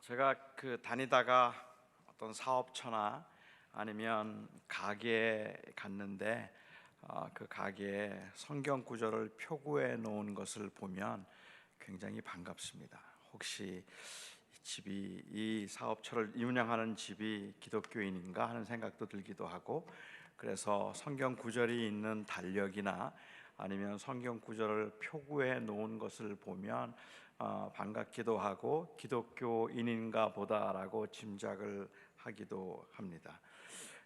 제가 다니다가 어떤 사업처나 아니면 가게에 갔는데 그 가게에 성경 구절을 표구해 놓은 것을 보면 굉장히 반갑습니다. 혹시 이 사업처를 운영하는 집이 기독교인인가 하는 생각도 들기도 하고, 그래서 성경 구절이 있는 달력이나 아니면 성경 구절을 표구해 놓은 것을 보면 반갑기도 하고 기독교인인가 보다라고 짐작을 하기도 합니다.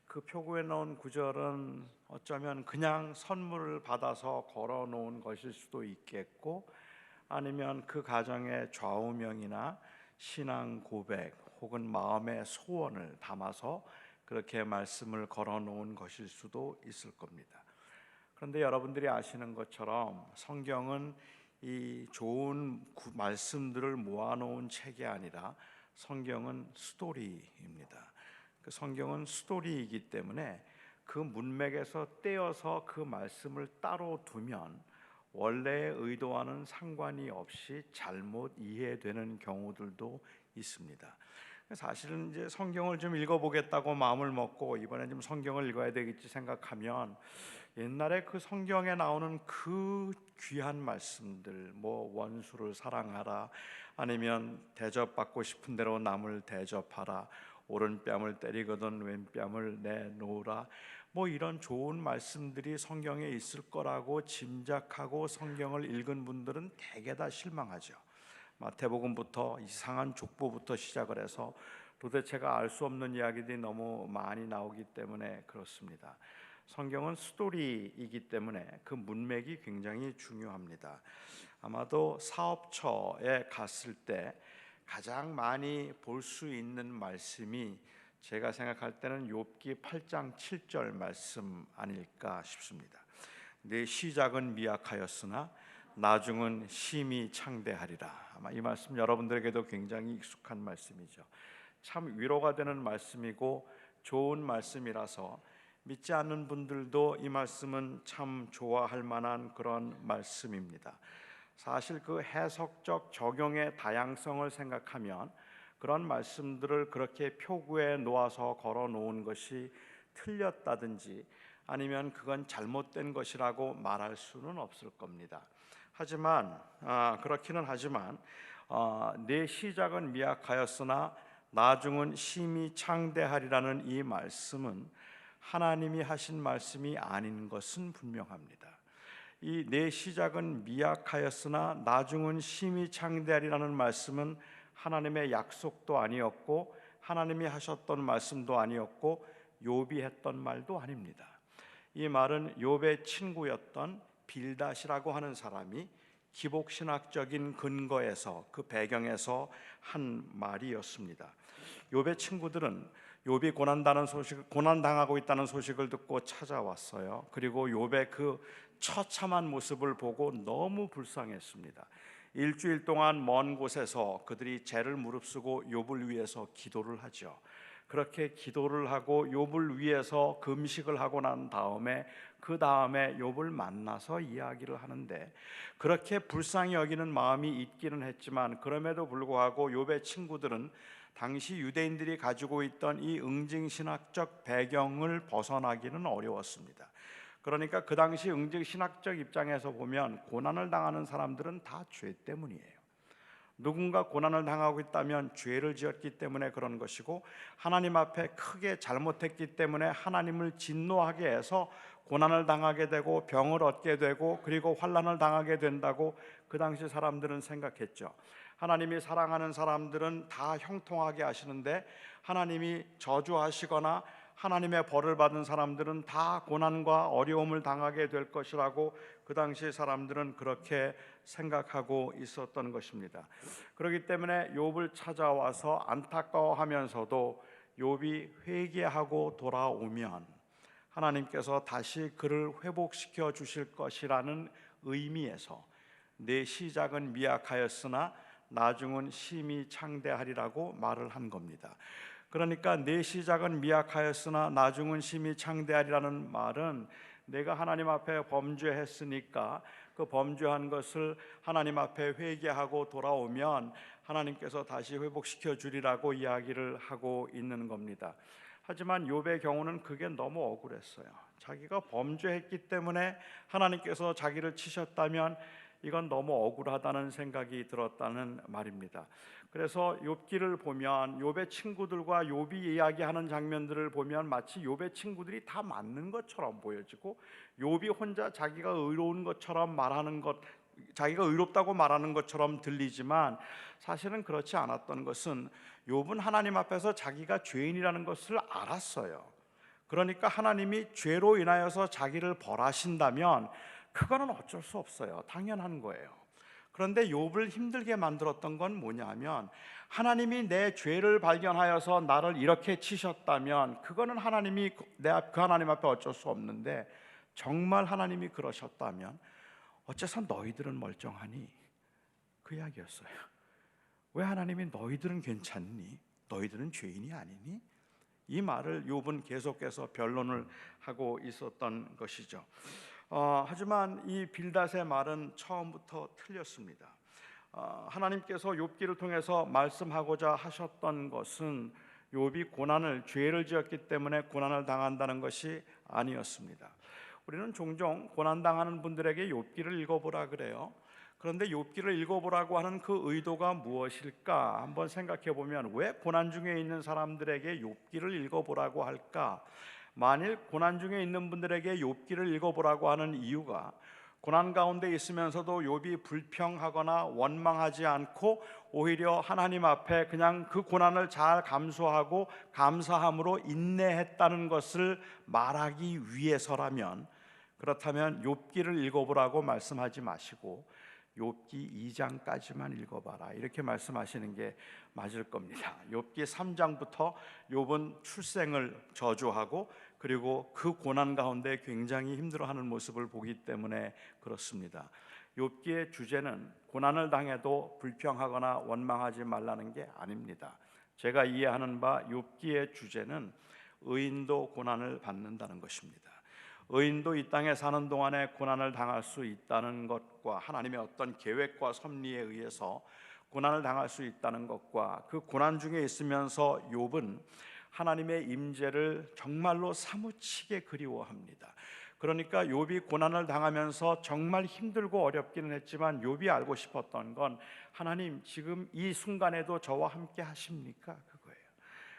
그 표구에 넣은 구절은 어쩌면 그냥 선물을 받아서 걸어 놓은 것일 수도 있겠고, 아니면 그 가정의 좌우명이나 신앙 고백 혹은 마음의 소원을 담아서 그렇게 말씀을 걸어 놓은 것일 수도 있을 겁니다. 그런데 여러분들이 아시는 것처럼 성경은 이 좋은 말씀들을 모아놓은 책이 아니라 성경은 스토리입니다. 그 성경은 스토리이기 때문에 그 문맥에서 떼어서 그 말씀을 따로 두면 원래의 의도와는 상관이 없이 잘못 이해되는 경우들도 있습니다. 사실은 이제 성경을 좀 읽어보겠다고 마음을 먹고 이번에 좀 성경을 읽어야 되겠지 생각하면 옛날에 그 성경에 나오는 그 귀한 말씀들, 뭐 원수를 사랑하라, 아니면 대접받고 싶은 대로 남을 대접하라, 오른뺨을 때리거든 왼뺨을 내놓으라, 뭐 이런 좋은 말씀들이 성경에 있을 거라고 짐작하고 성경을 읽은 분들은 대개 다 실망하죠. 마태복음부터 이상한 족보부터 시작을 해서 도대체가 알 수 없는 이야기들이 너무 많이 나오기 때문에 그렇습니다. 성경은 스토리이기 때문에 그 문맥이 굉장히 중요합니다. 아마도 사업처에 갔을 때 가장 많이 볼 수 있는 말씀이 제가 생각할 때는 욥기 8장 7절 말씀 아닐까 싶습니다. 내 시작은 미약하였으나 나중은 심히 창대하리라. 아마 이 말씀 여러분들에게도 굉장히 익숙한 말씀이죠. 참 위로가 되는 말씀이고 좋은 말씀이라서 믿지 않는 분들도 이 말씀은 참 좋아할 만한 그런 말씀입니다. 사실 그 해석적 적용의 다양성을 생각하면 그런 말씀들을 그렇게 표구에 놓아서 걸어 놓은 것이 틀렸다든지 아니면 그건 잘못된 것이라고 말할 수는 없을 겁니다. 하지만 그렇기는 하지만 내 시작은 미약하였으나 나중은 심히 창대하리라는 이 말씀은 하나님이 하신 말씀이 아닌 것은 분명합니다. 이 내 시작은 미약하였으나 나중은 심히 창대하리라는 말씀은 하나님의 약속도 아니었고 하나님이 하셨던 말씀도 아니었고 욥이 했던 말도 아닙니다. 이 말은 욥의 친구였던 빌닷이라고 하는 사람이 기복신학적인 근거에서 그 배경에서 한 말이었습니다. 욥의 친구들은 욥이 고난당하고 있다는 소식을 듣고 찾아왔어요. 그리고 욥의 그 처참한 모습을 보고 너무 불쌍했습니다. 일주일 동안 먼 곳에서 그들이 죄를 무릅쓰고 욥을 위해서 기도를 하죠. 그렇게 기도를 하고 욥을 위해서 금식을 하고 난 다음에 그 다음에 욥을 만나서 이야기를 하는데, 그렇게 불쌍히 여기는 마음이 있기는 했지만 그럼에도 불구하고 욥의 친구들은 당시 유대인들이 가지고 있던 이 응징신학적 배경을 벗어나기는 어려웠습니다. 그러니까 그 당시 응징신학적 입장에서 보면 고난을 당하는 사람들은 다 죄 때문이에요. 누군가 고난을 당하고 있다면 죄를 지었기 때문에 그런 것이고 하나님 앞에 크게 잘못했기 때문에 하나님을 진노하게 해서 고난을 당하게 되고 병을 얻게 되고 그리고 환난을 당하게 된다고 그 당시 사람들은 생각했죠. 하나님이 사랑하는 사람들은 다 형통하게 하시는데 하나님이 저주하시거나 하나님의 벌을 받은 사람들은 다 고난과 어려움을 당하게 될 것이라고 그 당시 사람들은 그렇게 생각하고 있었던 것입니다. 그렇기 때문에 욥을 찾아와서 안타까워하면서도 욥이 회개하고 돌아오면 하나님께서 다시 그를 회복시켜 주실 것이라는 의미에서 내 시작은 미약하였으나 나중은 심히 창대하리라고 말을 한 겁니다. 그러니까 내 시작은 미약하였으나 나중은 심히 창대하리라는 말은 내가 하나님 앞에 범죄했으니까 그 범죄한 것을 하나님 앞에 회개하고 돌아오면 하나님께서 다시 회복시켜 주리라고 이야기를 하고 있는 겁니다. 하지만 욥의 경우는 그게 너무 억울했어요. 자기가 범죄했기 때문에 하나님께서 자기를 치셨다면 이건 너무 억울하다는 생각이 들었다는 말입니다. 그래서 욥기를 보면 욥의 친구들과 욥이 이야기하는 장면들을 보면 마치 욥의 친구들이 다 맞는 것처럼 보여지고 욥이 혼자 자기가 의로운 것처럼 말하는 것, 자기가 의롭다고 말하는 것처럼 들리지만 사실은 그렇지 않았던 것은 욥은 하나님 앞에서 자기가 죄인이라는 것을 알았어요. 그러니까 하나님이 죄로 인하여서 자기를 벌하신다면 그거는 어쩔 수 없어요. 당연한 거예요. 그런데 욥을 힘들게 만들었던 건 뭐냐면 하나님이 내 죄를 발견하여서 나를 이렇게 치셨다면 그거는 하나님이 그 하나님 앞에 어쩔 수 없는데 정말 하나님이 그러셨다면 어째서 너희들은 멀쩡하니? 그 이야기였어요. 왜 하나님이 너희들은 괜찮니? 너희들은 죄인이 아니니? 이 말을 욥은 계속해서 변론을 하고 있었던 것이죠. 하지만 이 빌닷의 말은 처음부터 틀렸습니다. 하나님께서 욥기를 통해서 말씀하고자 하셨던 것은 욥이 고난을 죄를 지었기 때문에 고난을 당한다는 것이 아니었습니다. 우리는 종종 고난당하는 분들에게 욥기를 읽어보라 그래요. 그런데 욥기를 읽어보라고 하는 그 의도가 무엇일까 한번 생각해 보면 왜 고난 중에 있는 사람들에게 욥기를 읽어보라고 할까? 만일 고난 중에 있는 분들에게 욥기를 읽어보라고 하는 이유가 고난 가운데 있으면서도 욥이 불평하거나 원망하지 않고 오히려 하나님 앞에 그냥 그 고난을 잘 감수하고 감사함으로 인내했다는 것을 말하기 위해서라면, 그렇다면 욥기를 읽어보라고 말씀하지 마시고 욥기 2장까지만 읽어봐라 이렇게 말씀하시는 게 맞을 겁니다. 욥기 3장부터 욥은 출생을 저주하고 그리고 그 고난 가운데 굉장히 힘들어하는 모습을 보기 때문에 그렇습니다. 욥기의 주제는 고난을 당해도 불평하거나 원망하지 말라는 게 아닙니다. 제가 이해하는 바 욥기의 주제는 의인도 고난을 받는다는 것입니다. 의인도 이 땅에 사는 동안에 고난을 당할 수 있다는 것과 하나님의 어떤 계획과 섭리에 의해서 고난을 당할 수 있다는 것과 그 고난 중에 있으면서 욥은 하나님의 임재를 정말로 사무치게 그리워합니다. 그러니까 욥이 고난을 당하면서 정말 힘들고 어렵기는 했지만 욥이 알고 싶었던 건 하나님 지금 이 순간에도 저와 함께 하십니까? 그거예요.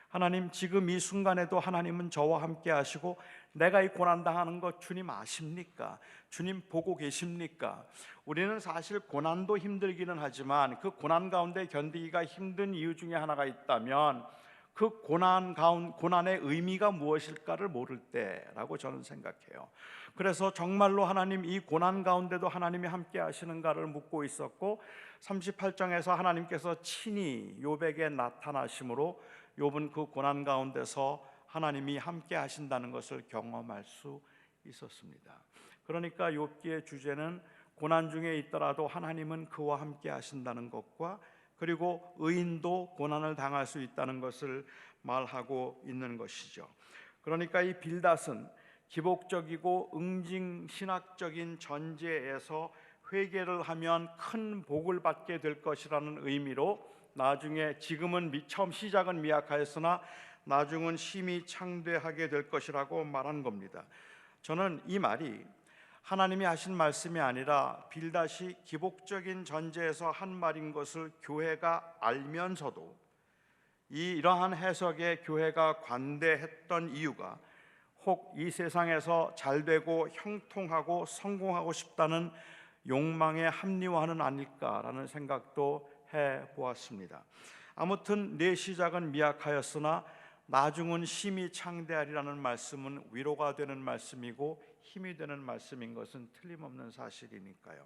하나님 지금 이 순간에도 하나님은 저와 함께 하시고 내가 이 고난당하는 것 주님 아십니까? 주님 보고 계십니까? 우리는 사실 고난도 힘들기는 하지만 그 고난 가운데 견디기가 힘든 이유 중에 하나가 있다면 그 고난의 의미가 무엇일까를 모를 때라고 저는 생각해요. 그래서 정말로 하나님 이 고난 가운데도 하나님이 함께 하시는가를 묻고 있었고 38장에서 하나님께서 친히 욥에게 나타나심으로 욥은 그 고난 가운데서 하나님이 함께 하신다는 것을 경험할 수 있었습니다. 그러니까 욥기의 주제는 고난 중에 있더라도 하나님은 그와 함께 하신다는 것과 그리고 의인도 고난을 당할 수 있다는 것을 말하고 있는 것이죠. 그러니까 이 빌닷은 기복적이고 응징신학적인 전제에서 회개를 하면 큰 복을 받게 될 것이라는 의미로 나중에 지금은 처음 시작은 미약하였으나 나중은 심히 창대하게 될 것이라고 말한 겁니다. 저는 이 말이 하나님이 하신 말씀이 아니라 빌닷이 기복적인 전제에서 한 말인 것을 교회가 알면서도 이러한 해석에 교회가 관대했던 이유가 혹 이 세상에서 잘되고 형통하고 성공하고 싶다는 욕망에 합리화는 아닐까라는 생각도 해보았습니다. 아무튼 내 시작은 미약하였으나 나중은 심히 창대하리라는 말씀은 위로가 되는 말씀이고 힘이 되는 말씀인 것은 틀림없는 사실이니까요.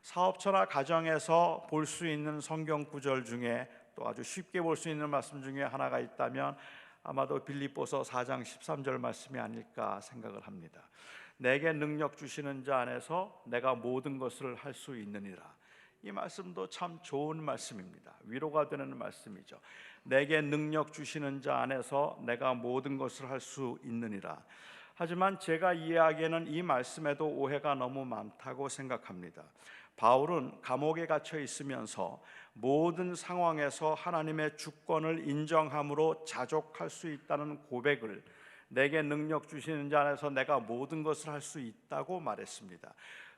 사업처나 가정에서 볼 수 있는 성경 구절 중에 또 아주 쉽게 볼 수 있는 말씀 중에 하나가 있다면 아마도 빌립보서 4장 13절 말씀이 아닐까 생각을 합니다. 내게 능력 주시는 자 안에서 내가 모든 것을 할 수 있느니라. 이 말씀도 참 좋은 말씀입니다. 위로가 되는 말씀이죠. 내게 능력 주시는 자 안에서 내가 모든 것을 할 수 있느니라. 하지만 제가 이해하기에는 이 말씀에도 오해가 너무 많다고 생각합니다. 바울은 감옥에 갇혀 있으면서 모든 상황에서 하나님의 주권을 인정함으로 자족할 수 있다는 고백을, 내게 능력 주시는 자 안에서 내가 모든 것을 할 수 있다고 말했습니다.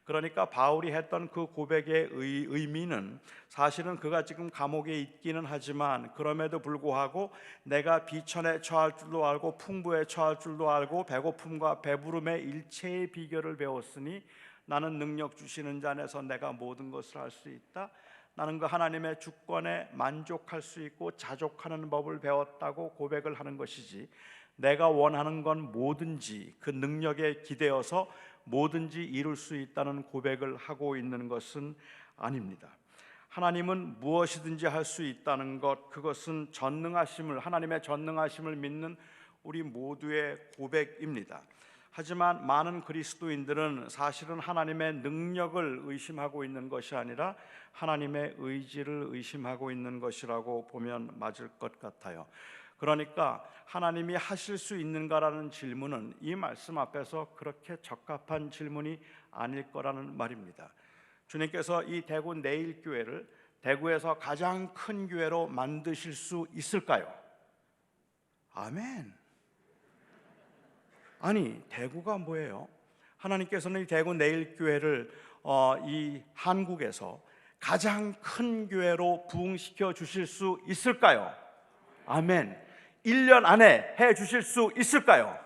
그러니까 바울이 했던 그 고백의 의미는 사실은 그가 지금 감옥에 있기는 하지만 그럼에도 불구하고 내가 비천에 처할 줄도 알고 풍부에 처할 줄도 알고 배고픔과 배부름의 일체의 비결을 배웠으니 나는 능력 주시는 자 안에서 내가 모든 것을 할 수 있다. 나는 그 하나님의 주권에 만족할 수 있고 자족하는 법을 배웠다고 고백을 하는 것이지, 내가 원하는 건 뭐든지 그 능력에 기대어서 뭐든지 이룰 수 있다는 고백을 하고 있는 것은 아닙니다. 하나님은 무엇이든지 할 수 있다는 것, 그것은 전능하심을, 하나님의 전능하심을 믿는 우리 모두의 고백입니다. 하지만 많은 그리스도인들은 사실은 하나님의 능력을 의심하고 있는 것이 아니라 하나님의 의지를 의심하고 있는 것이라고 보면 맞을 것 같아요. 그러니까 하나님이 하실 수 있는가라는 질문은 이 말씀 앞에서 그렇게 적합한 질문이 아닐 거라는 말입니다. 주님께서 이 대구 내일교회를 대구에서 가장 큰 교회로 만드실 수 있을까요? 아멘. 아니, 대구가 뭐예요? 하나님께서는 이 대구 내일교회를 이 한국에서 가장 큰 교회로 부흥시켜 주실 수 있을까요? 아멘. 1년 안에 해 주실 수 있을까요?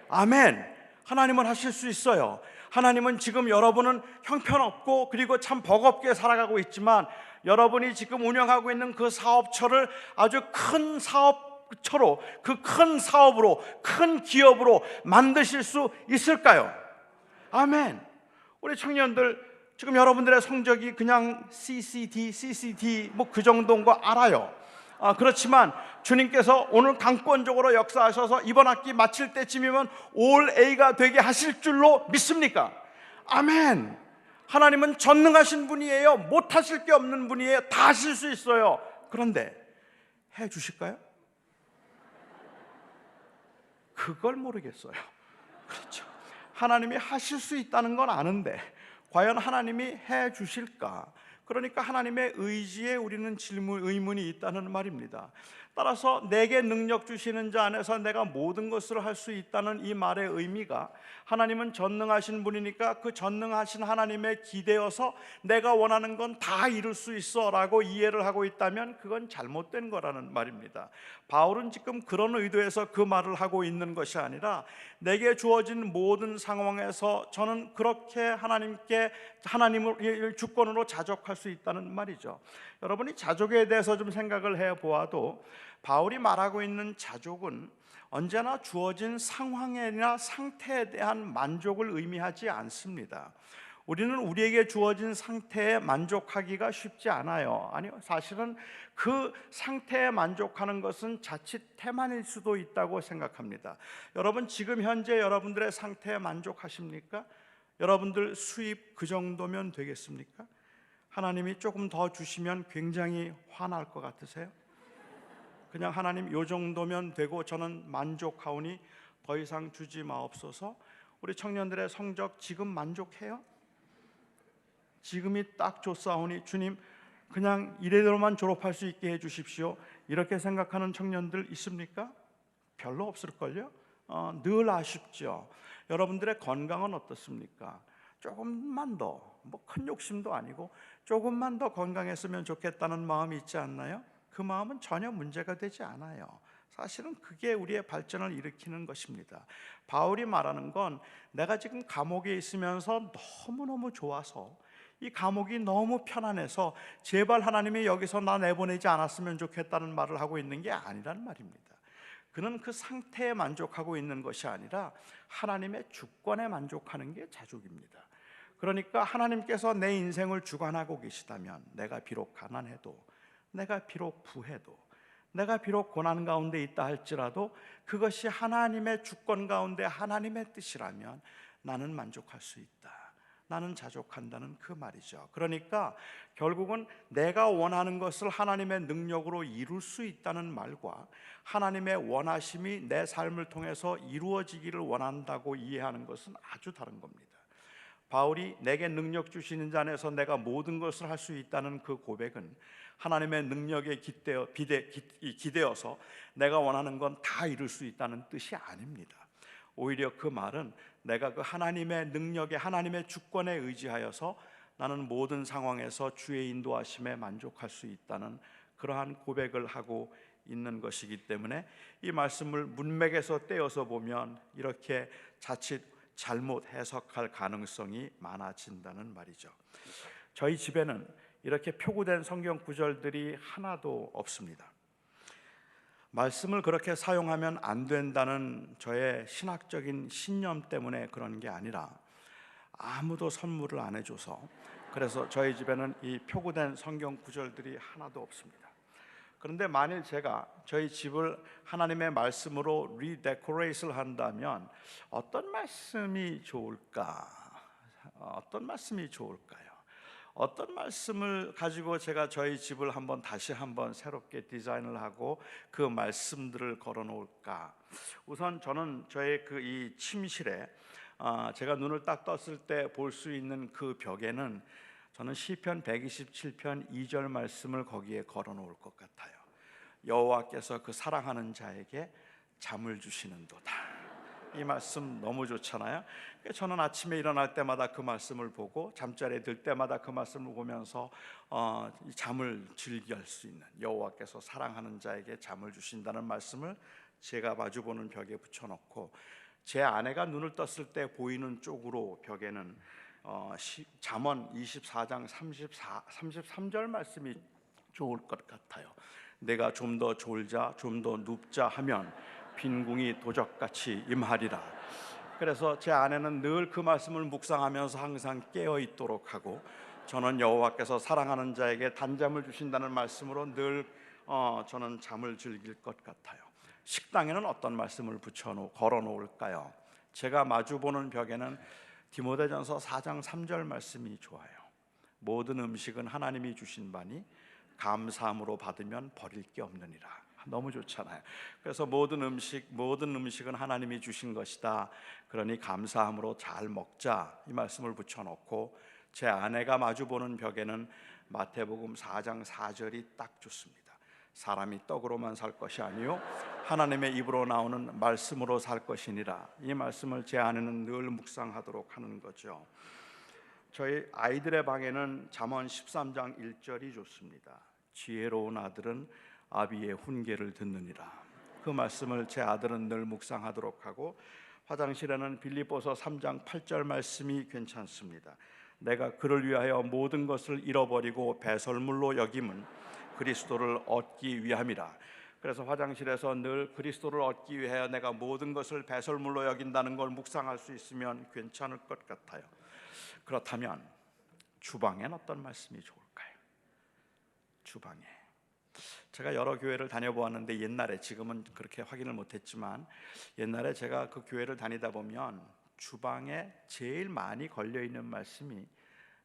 아멘. 하나님은 하실 수 있어요. 하나님은 지금 여러분은 형편없고 그리고 참 버겁게 살아가고 있지만 여러분이 지금 운영하고 있는 그 사업처를 아주 큰 사업처로, 그 큰 사업으로, 큰 기업으로 만드실 수 있을까요? 아멘. 우리 청년들, 지금 여러분들의 성적이 그냥 CCD 뭐 그 정도인 거 알아요. 그렇지만 주님께서 오늘 강권적으로 역사하셔서 이번 학기 마칠 때쯤이면 올 A가 되게 하실 줄로 믿습니까? 아멘. 하나님은 전능하신 분이에요. 못하실 게 없는 분이에요. 다 하실 수 있어요. 그런데 해 주실까요? 그걸 모르겠어요. 그렇죠. 하나님이 하실 수 있다는 건 아는데 과연 하나님이 해 주실까? 그러니까 하나님의 의지에 우리는 의문이 있다는 말입니다. 따라서 내게 능력 주시는 자 안에서 내가 모든 것을 할 수 있다는 이 말의 의미가, 하나님은 전능하신 분이니까 그 전능하신 하나님에 기대어서 내가 원하는 건 다 이룰 수 있어 라고 이해를 하고 있다면 그건 잘못된 거라는 말입니다. 바울은 지금 그런 의도에서 그 말을 하고 있는 것이 아니라 내게 주어진 모든 상황에서 저는 그렇게 하나님을 주권으로 자족할 수 있다는 말이죠. 여러분이 자족에 대해서 좀 생각을 해보아도 바울이 말하고 있는 자족은 언제나 주어진 상황이나 상태에 대한 만족을 의미하지 않습니다. 우리는 우리에게 주어진 상태에 만족하기가 쉽지 않아요. 아니요, 사실은 그 상태에 만족하는 것은 자칫 태만일 수도 있다고 생각합니다. 여러분, 지금 현재 여러분들의 상태에 만족하십니까? 여러분들 수입 그 정도면 되겠습니까? 하나님이 조금 더 주시면 굉장히 화날 것 같으세요? 그냥 하나님 요 정도면 되고 저는 만족하오니 더 이상 주지 마옵소서. 우리 청년들의 성적 지금 만족해요? 지금이 딱 좋사오니 주님 그냥 이래대로만 졸업할 수 있게 해주십시오, 이렇게 생각하는 청년들 있습니까? 별로 없을걸요? 늘 아쉽죠. 여러분들의 건강은 어떻습니까? 조금만 더, 뭐 큰 욕심도 아니고 조금만 더 건강했으면 좋겠다는 마음이 있지 않나요? 그 마음은 전혀 문제가 되지 않아요. 사실은 그게 우리의 발전을 일으키는 것입니다. 바울이 말하는 건 내가 지금 감옥에 있으면서 너무너무 좋아서, 이 감옥이 너무 편안해서 제발 하나님이 여기서 나 내보내지 않았으면 좋겠다는 말을 하고 있는 게 아니란 말입니다. 그는 그 상태에 만족하고 있는 것이 아니라 하나님의 주권에 만족하는 게 자족입니다. 그러니까 하나님께서 내 인생을 주관하고 계시다면 내가 비록 가난해도, 내가 비록 부해도, 내가 비록 고난 가운데 있다 할지라도 그것이 하나님의 주권 가운데 하나님의 뜻이라면 나는 만족할 수 있다. 나는 자족한다는 그 말이죠. 그러니까 결국은 내가 원하는 것을 하나님의 능력으로 이룰 수 있다는 말과 하나님의 원하심이 내 삶을 통해서 이루어지기를 원한다고 이해하는 것은 아주 다른 겁니다. 바울이 내게 능력 주시는 자 안에서 내가 모든 것을 할 수 있다는 그 고백은 하나님의 능력에 기대어서 내가 원하는 건 다 이룰 수 있다는 뜻이 아닙니다. 오히려 그 말은 내가 그 하나님의 능력에, 하나님의 주권에 의지하여서 나는 모든 상황에서 주의 인도하심에 만족할 수 있다는 그러한 고백을 하고 있는 것이기 때문에 이 말씀을 문맥에서 떼어서 보면 이렇게 자칫 잘못 해석할 가능성이 많아진다는 말이죠. 저희 집에는 이렇게 표구된 성경 구절들이 하나도 없습니다. 말씀을 그렇게 사용하면 안 된다는 저의 신학적인 신념 때문에 그런 게 아니라 아무도 선물을 안 해줘서, 그래서 저희 집에는 이 표구된 성경 구절들이 하나도 없습니다. 그런데 만일 제가 저희 집을 하나님의 말씀으로 리데코레이트를 한다면 어떤 말씀이 좋을까? 어떤 말씀이 좋을까요? 어떤 말씀을 가지고 제가 저희 집을 다시 한번 새롭게 디자인을 하고 그 말씀들을 걸어 놓을까? 우선 저는 저의 그 이 침실에 제가 눈을 딱 떴을 때 볼 수 있는 그 벽에는 저는 시편 127편 2절 말씀을 거기에 걸어 놓을 것 같아요. 여호와께서 그 사랑하는 자에게 잠을 주시는도다. 이 말씀 너무 좋잖아요. 저는 아침에 일어날 때마다 그 말씀을 보고 잠자리에 들 때마다 그 말씀을 보면서 잠을 즐길 수 있는, 여호와께서 사랑하는 자에게 잠을 주신다는 말씀을 제가 마주보는 벽에 붙여놓고, 제 아내가 눈을 떴을 때 보이는 쪽으로 벽에는 잠언 24장 33절 말씀이 좋을 것 같아요. 내가 좀 더 졸자 좀 더 눕자 하면 빈궁이 도적같이 임하리라. 그래서 제 아내는 늘 그 말씀을 묵상하면서 항상 깨어 있도록 하고, 저는 여호와께서 사랑하는 자에게 단잠을 주신다는 말씀으로 늘 저는 잠을 즐길 것 같아요. 식당에는 어떤 말씀을 걸어 놓을까요? 제가 마주보는 벽에는 디모데전서 4장 3절 말씀이 좋아요. 모든 음식은 하나님이 주신 바니 감사함으로 받으면 버릴 게 없느니라. 너무 좋잖아요. 그래서 모든 음식은 하나님이 주신 것이다. 그러니 감사함으로 잘 먹자, 이 말씀을 붙여놓고, 제 아내가 마주보는 벽에는 마태복음 4장 4절이 딱 좋습니다. 사람이 떡으로만 살 것이 아니요 하나님의 입으로 나오는 말씀으로 살 것이니라. 이 말씀을 제 아내는 늘 묵상하도록 하는 거죠. 저희 아이들의 방에는 잠언 13장 1절이 좋습니다. 지혜로운 아들은 아비의 훈계를 듣느니라. 그 말씀을 제 아들은 늘 묵상하도록 하고, 화장실에는 빌립보서 3장 8절 말씀이 괜찮습니다. 내가 그를 위하여 모든 것을 잃어버리고 배설물로 여김은 그리스도를 얻기 위함이라. 그래서 화장실에서 늘 그리스도를 얻기 위하여 내가 모든 것을 배설물로 여긴다는 걸 묵상할 수 있으면 괜찮을 것 같아요. 그렇다면 주방엔 어떤 말씀이 좋을까요? 주방에 제가 여러 교회를 다녀보았는데 옛날에, 지금은 그렇게 확인을 못했지만 옛날에 제가 그 교회를 다니다 보면 주방에 제일 많이 걸려있는 말씀이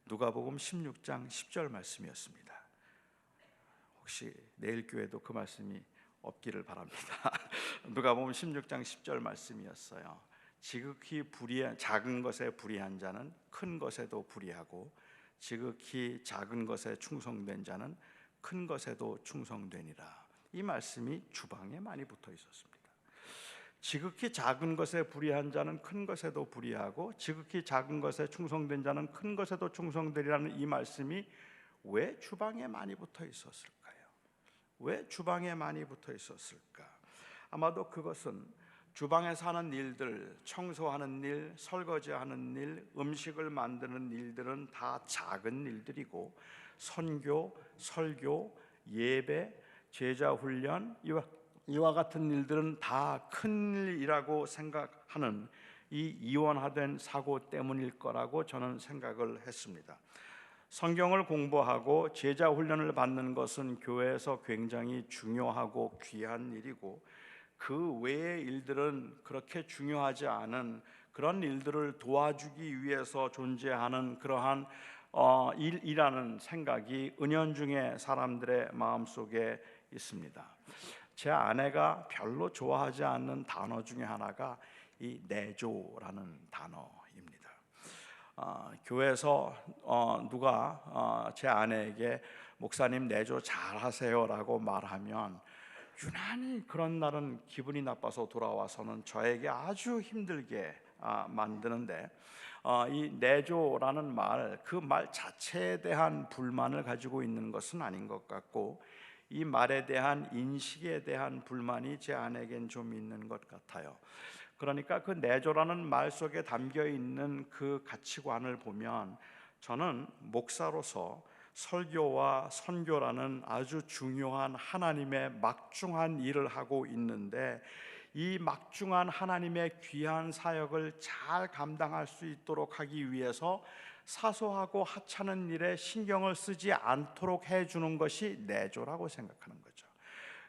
누가복음 16장 10절 말씀이었습니다. 혹시 내일 교회도 그 말씀이 없기를 바랍니다. 누가복음 16장 10절 말씀이었어요. 지극히 작은 것에 불의한 자는 큰 것에도 불의하고, 지극히 작은 것에 충성된 자는 큰 것에도 충성되니라. 이 말씀이 주방에 많이 붙어 있었습니다. 지극히 작은 것에 불의한 자는 큰 것에도 불의하고, 지극히 작은 것에 충성된 자는 큰 것에도 충성되리라는 이 말씀이 왜 주방에 많이 붙어 있었을까요? 왜 주방에 많이 붙어 있었을까? 아마도 그것은 주방에서 하는 일들, 청소하는 일, 설거지하는 일, 음식을 만드는 일들은 다 작은 일들이고, 선교, 설교, 예배, 제자 훈련, 이와 같은 일들은 다 큰 일이라고 생각하는 이 이원화된 사고 때문일 거라고 저는 생각을 했습니다. 성경을 공부하고 제자 훈련을 받는 것은 교회에서 굉장히 중요하고 귀한 일이고, 그 외의 일들은 그렇게 중요하지 않은 그런 일들을 도와주기 위해서 존재하는 그러한 일이라는 생각이 은연중에 사람들의 마음속에 있습니다. 제 아내가 별로 좋아하지 않는 단어 중에 하나가 이 내조라는 단어입니다. 교회에서 누가 제 아내에게 목사님 내조 잘하세요라고 말하면 유난히 그런 날은 기분이 나빠서 돌아와서는 저에게 아주 힘들게 만드는데, 이 내조라는 말, 그 말 자체에 대한 불만을 가지고 있는 것은 아닌 것 같고, 이 말에 대한 인식에 대한 불만이 제 아내에겐 좀 있는 것 같아요. 그러니까 그 내조라는 말 속에 담겨 있는 그 가치관을 보면 저는 목사로서 설교와 선교라는 아주 중요한 하나님의 막중한 일을 하고 있는데, 이 막중한 하나님의 귀한 사역을 잘 감당할 수 있도록 하기 위해서 사소하고 하찮은 일에 신경을 쓰지 않도록 해주는 것이 내조라고 생각하는 거죠.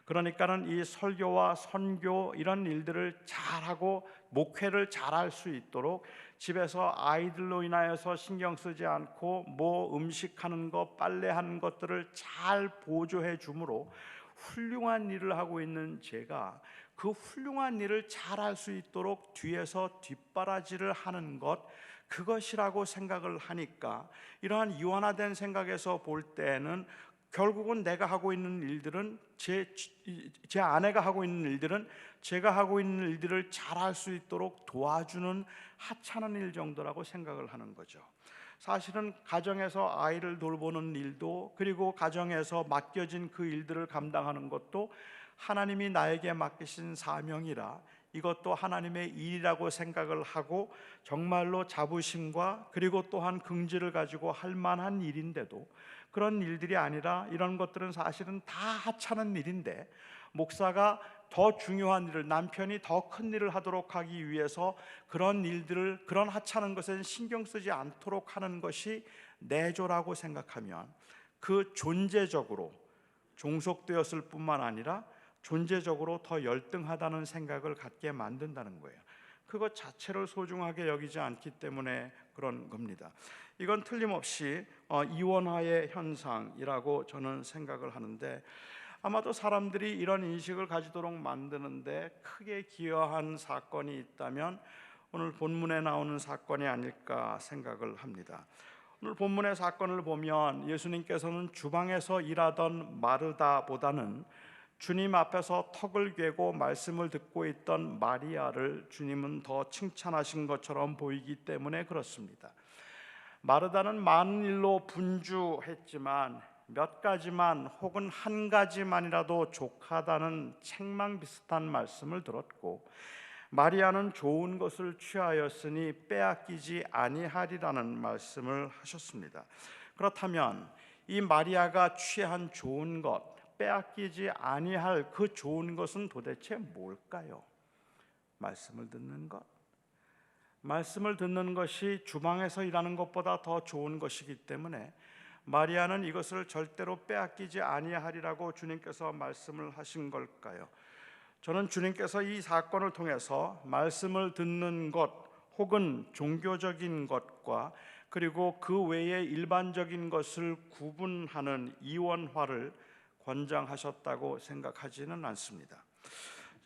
그러니까는 이 설교와 선교 이런 일들을 잘하고 목회를 잘할 수 있도록 집에서 아이들로 인하여서 신경 쓰지 않고 뭐 음식하는 것, 빨래하는 것들을 잘 보조해 주므로 훌륭한 일을 하고 있는 제가 그 훌륭한 일을 잘할 수 있도록 뒤에서 뒷바라지를 하는 것, 그것이라고 생각을 하니까 이러한 이원화된 생각에서 볼 때는 결국은 내가 하고 있는 일들은 제 아내가 하고 있는 일들은 제가 하고 있는 일들을 잘할 수 있도록 도와주는 하찮은 일 정도라고 생각을 하는 거죠. 사실은 가정에서 아이를 돌보는 일도, 그리고 가정에서 맡겨진 그 일들을 감당하는 것도 하나님이 나에게 맡기신 사명이라 이것도 하나님의 일이라고 생각을 하고 정말로 자부심과 그리고 또한 긍지를 가지고 할 만한 일인데도, 그런 일들이 아니라 이런 것들은 사실은 다 하찮은 일인데 목사가 더 중요한 일을, 남편이 더 큰 일을 하도록 하기 위해서 그런 일들을, 그런 하찮은 것에 신경 쓰지 않도록 하는 것이 내조라고 생각하면 그 존재적으로 종속되었을 뿐만 아니라 존재적으로 더 열등하다는 생각을 갖게 만든다는 거예요. 그것 자체를 소중하게 여기지 않기 때문에 그런 겁니다. 이건 틀림없이 이원화의 현상이라고 저는 생각을 하는데, 아마도 사람들이 이런 인식을 가지도록 만드는데 크게 기여한 사건이 있다면 오늘 본문에 나오는 사건이 아닐까 생각을 합니다. 오늘 본문의 사건을 보면 예수님께서는 주방에서 일하던 마르다보다는 주님 앞에서 턱을 괴고 말씀을 듣고 있던 마리아를 주님은 더 칭찬하신 것처럼 보이기 때문에 그렇습니다. 마르다는 많은 일로 분주했지만 몇 가지만 혹은 한 가지만이라도 족하다는 책망 비슷한 말씀을 들었고, 마리아는 좋은 것을 취하였으니 빼앗기지 아니하리라는 말씀을 하셨습니다. 그렇다면 이 마리아가 취한 좋은 것, 빼앗기지 아니할 그 좋은 것은 도대체 뭘까요? 말씀을 듣는 것. 말씀을 듣는 것이 주방에서 일하는 것보다 더 좋은 것이기 때문에 마리아는 이것을 절대로 빼앗기지 아니하리라고 주님께서 말씀을 하신 걸까요? 저는 주님께서 이 사건을 통해서 말씀을 듣는 것 혹은 종교적인 것과 그리고 그 외의 일반적인 것을 구분하는 이원화를 권장하셨다고 생각하지는 않습니다.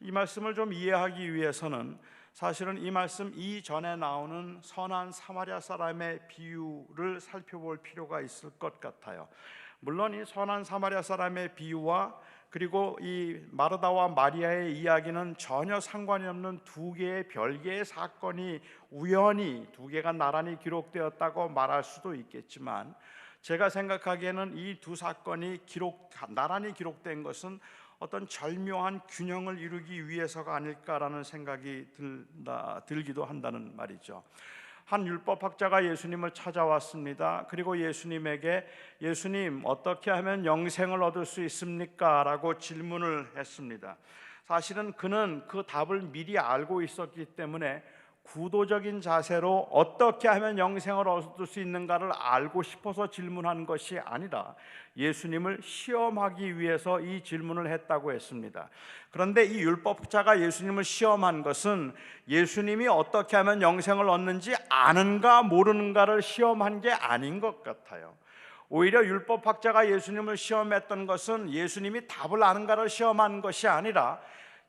이 말씀을 좀 이해하기 위해서는 사실은 이 말씀 이전에 나오는 선한 사마리아 사람의 비유를 살펴볼 필요가 있을 것 같아요. 물론 이 선한 사마리아 사람의 비유와 그리고 이 마르다와 마리아의 이야기는 전혀 상관이 없는 두 개의 별개의 사건이 우연히 두 개가 나란히 기록되었다고 말할 수도 있겠지만, 제가 생각하기에는 이 두 사건이 나란히 기록된 것은 어떤 절묘한 균형을 이루기 위해서가 아닐까라는 생각이 들기도 한다는 말이죠. 한 율법학자가 예수님을 찾아왔습니다. 그리고 예수님에게 예수님 어떻게 하면 영생을 얻을 수 있습니까? 라고 질문을 했습니다. 사실은 그는 그 답을 미리 알고 있었기 때문에 구도적인 자세로 어떻게 하면 영생을 얻을 수 있는가를 알고 싶어서 질문한 것이 아니라 예수님을 시험하기 위해서 이 질문을 했다고 했습니다. 그런데 이 율법자가 예수님을 시험한 것은 예수님이 어떻게 하면 영생을 얻는지 아는가 모르는가를 시험한 게 아닌 것 같아요. 오히려 율법학자가 예수님을 시험했던 것은 예수님이 답을 아는가를 시험한 것이 아니라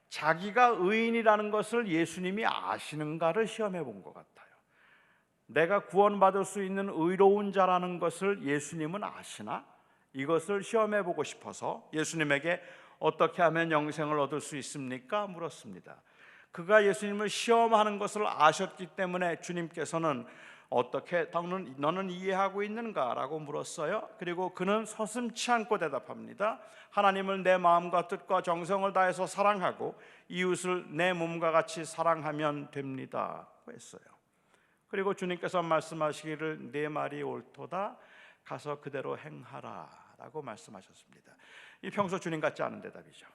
자기가 의인이라는 것을 예수님이 아시는가를 시험해 본 것 같아요. 내가 구원받을 수 있는 의로운 자라는 것을 예수님은 아시나? 이것을 시험해 보고 싶어서 예수님에게 어떻게 하면 영생을 얻을 수 있습니까? 물었습니다. 그가 예수님을 시험하는 것을 아셨기 때문에 주님께서는 어떻게 너는 이해하고 있는가? 라고 물었어요. 그리고 그는 서슴지 않고 대답합니다. 하나님을 내 마음과 뜻과 정성을 다해서 사랑하고 이웃을 내 몸과 같이 사랑하면 됩니다 했어요. 그리고 주님께서 말씀하시기를 내 말이 옳도다, 가서 그대로 행하라 라고 말씀하셨습니다. 이 평소 주님 같지 않은 대답이죠.